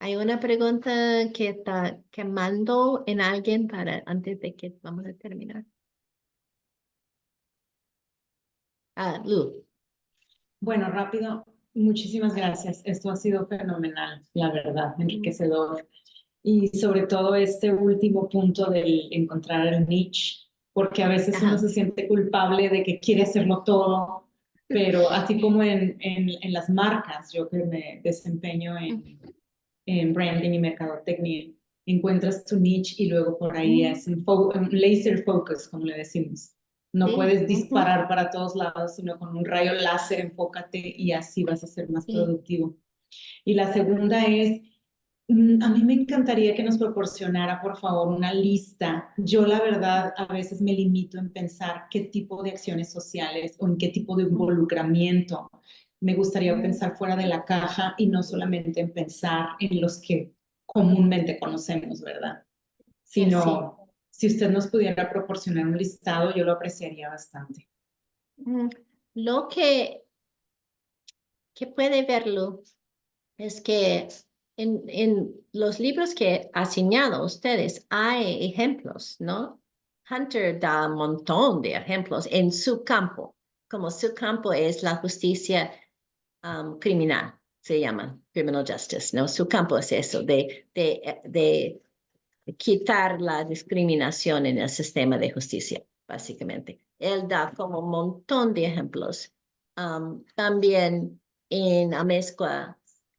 Hay una pregunta que está quemando en alguien para antes de que vamos a terminar. Lu. Bueno, rápido, muchísimas gracias. Esto ha sido fenomenal, la verdad, enriquecedor. Y sobre todo este último punto del encontrar el niche, porque a veces uno se siente culpable de que quiere hacerlo todo, pero así como en las marcas, yo que me desempeño en branding y mercadotecnia, encuentras tu niche y luego por ahí es un laser focus, como le decimos. No puedes disparar para todos lados, sino con un rayo láser enfócate y así vas a ser más productivo. Y la segunda es, a mí me encantaría que nos proporcionara, por favor, una lista. Yo, la verdad, a veces me limito en pensar qué tipo de acciones sociales o en qué tipo de involucramiento. Me gustaría pensar fuera de la caja y no solamente en pensar en los que comúnmente conocemos, ¿verdad? Sino, si usted nos pudiera proporcionar un listado, yo lo apreciaría bastante. Lo que puede verlo es que en los libros que he asignado a ustedes hay ejemplos, ¿no? Hunter da un montón de ejemplos en su campo, como su campo es la justicia criminal, se llama criminal justice, ¿no? Su campo es eso, de quitar la discriminación en el sistema de justicia, básicamente. Él da como un montón de ejemplos. También en Amezcua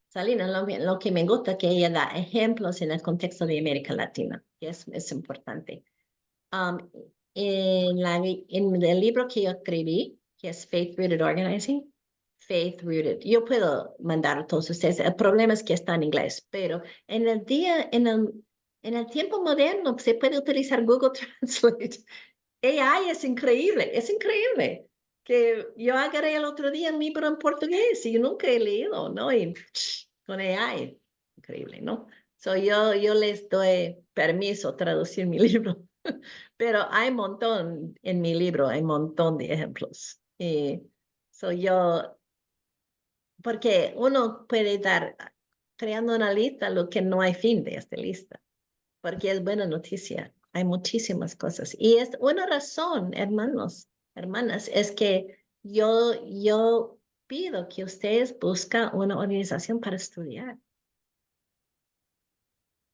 Salinas, lo que me gusta que ella da ejemplos en el contexto de América Latina, que es importante. En el libro que yo escribí, que es Faith Rooted Organizing, Faith Rooted, yo puedo mandar a todos ustedes, el problema es que está en inglés, pero en el tiempo moderno se puede utilizar Google Translate. AI es increíble, que yo agarré el otro día un libro en portugués y yo nunca he leído, ¿no? Y con AI, increíble, ¿no? Yo les doy permiso a traducir mi libro, pero hay un montón en mi libro, hay un montón de ejemplos. Y porque uno puede dar, creando una lista, lo que no hay fin de esta lista, porque es buena noticia. Hay muchísimas cosas. Y es una razón, hermanos, hermanas, es que yo pido que ustedes busquen una organización para estudiar.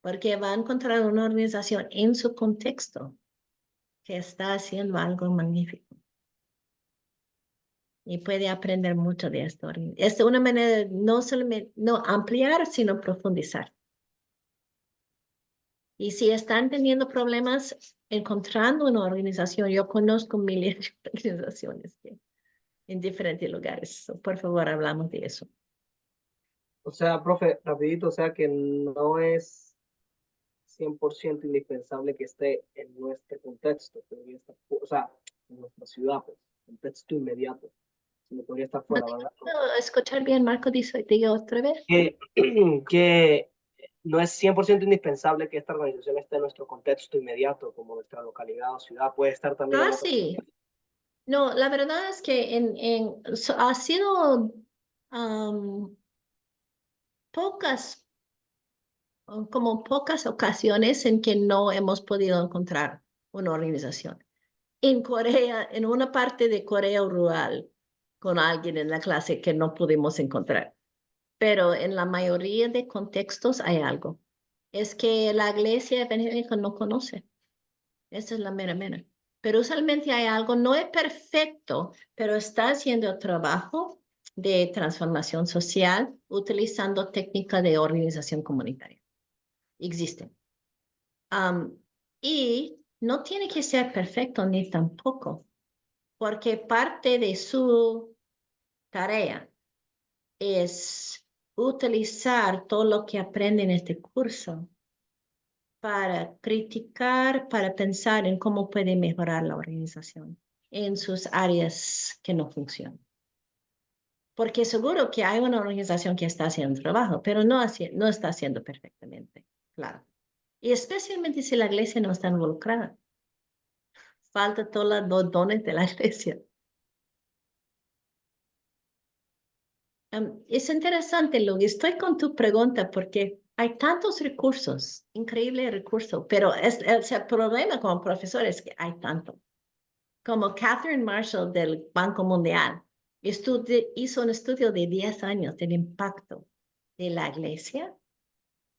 Porque va a encontrar una organización en su contexto que está haciendo algo magnífico. Y puede aprender mucho de esto. Es una manera de no solamente no ampliar, sino profundizar. Y si están teniendo problemas encontrando una organización, yo conozco miles de organizaciones en diferentes lugares. Por favor, hablamos de eso. O sea, profe, rapidito, o sea que no es 100% indispensable que esté en nuestro contexto, podría estar, o sea, en nuestra ciudad, pues, contexto inmediato. No podría estar fuera, No ¿verdad? puedo escuchar bien, Marco, diga otra vez. Que no es 100% indispensable que esta organización esté en nuestro contexto inmediato, como nuestra localidad o ciudad, puede estar también en otro. Sí. No, la verdad es que ha sido pocas ocasiones en que no hemos podido encontrar una organización. En Corea, en una parte de Corea rural, con alguien en la clase que no pudimos encontrar. Pero en la mayoría de contextos hay algo. Es que la iglesia evangélica no conoce. Esa es la mera. Pero usualmente hay algo, no es perfecto, pero está haciendo trabajo de transformación social utilizando técnicas de organización comunitaria. Existen. Y no tiene que ser perfecto ni tampoco, porque parte de su tarea es utilizar todo lo que aprende en este curso para criticar, para pensar en cómo puede mejorar la organización en sus áreas que no funcionan. Porque seguro que hay una organización que está haciendo trabajo, pero no está haciendo perfectamente, claro. Y especialmente si la iglesia no está involucrada. Falta todos los dones de la iglesia. Es interesante, Luis, estoy con tu pregunta porque hay tantos recursos, increíbles recursos, pero el problema como profesor es que hay tanto. Como Catherine Marshall del Banco Mundial hizo un estudio de 10 años del impacto de la iglesia,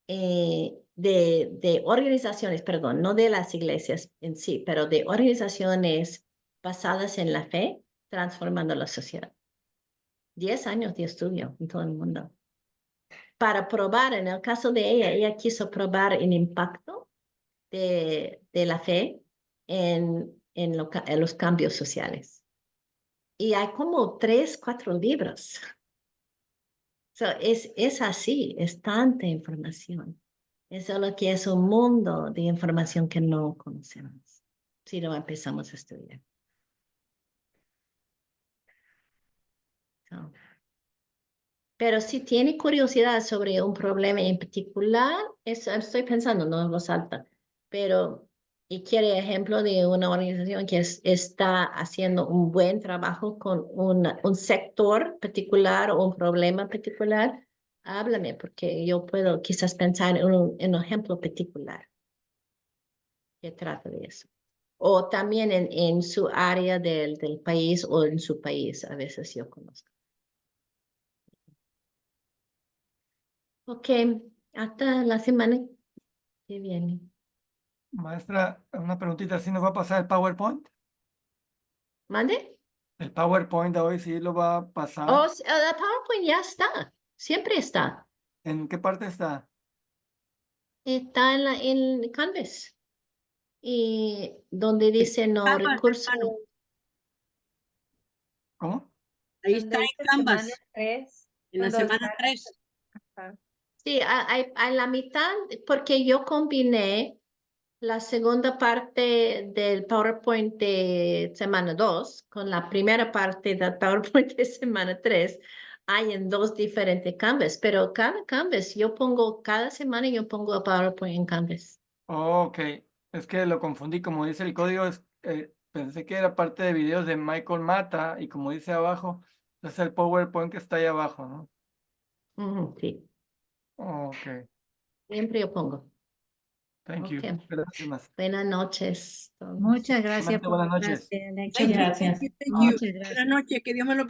de organizaciones, perdón, no de las iglesias en sí, pero de organizaciones basadas en la fe, transformando la sociedad. 10 años de estudio en todo el mundo. Para probar, en el caso de ella quiso probar el impacto de la fe en los cambios sociales. Y hay como 3, 4 libros. Es así, es tanta información. Es solo que es un mundo de información que no conocemos si no empezamos a estudiar. Pero si tiene curiosidad sobre un problema en particular, estoy pensando, no en voz alta, pero y quiere ejemplo de una organización que está haciendo un buen trabajo con un sector particular o un problema particular, háblame, porque yo puedo quizás pensar en un ejemplo particular que trata de eso. O también en su área del país o en su país, a veces yo conozco. Ok, hasta la semana que viene. Maestra, una preguntita, ¿sí nos va a pasar el PowerPoint? ¿Mande? El PowerPoint de hoy sí lo va a pasar. Oh, la PowerPoint ya está, siempre está. ¿En qué parte está? Está en Canvas. Y donde dice no recurso. ¿Cómo? Ahí está en Canvas. En la semana 3. Sí, a la mitad, porque yo combiné la segunda parte del PowerPoint de semana 2 con la primera parte del PowerPoint de semana 3. Hay en 2 diferentes Canvas, pero cada Canvas, cada semana yo pongo el PowerPoint en Canvas. Ok, es que lo confundí, como dice el código, pensé que era parte de videos de Michael Mata y como dice abajo, es el PowerPoint que está ahí abajo, ¿no? Sí. Ok, Siempre yo pongo. thank you. Okay. Gracias. Buenas noches. Muchas gracias por Buenas la noches. clase. Muchas gracias. Thank you. Muchas gracias. Buenas noches, que Dios me lo bendiga.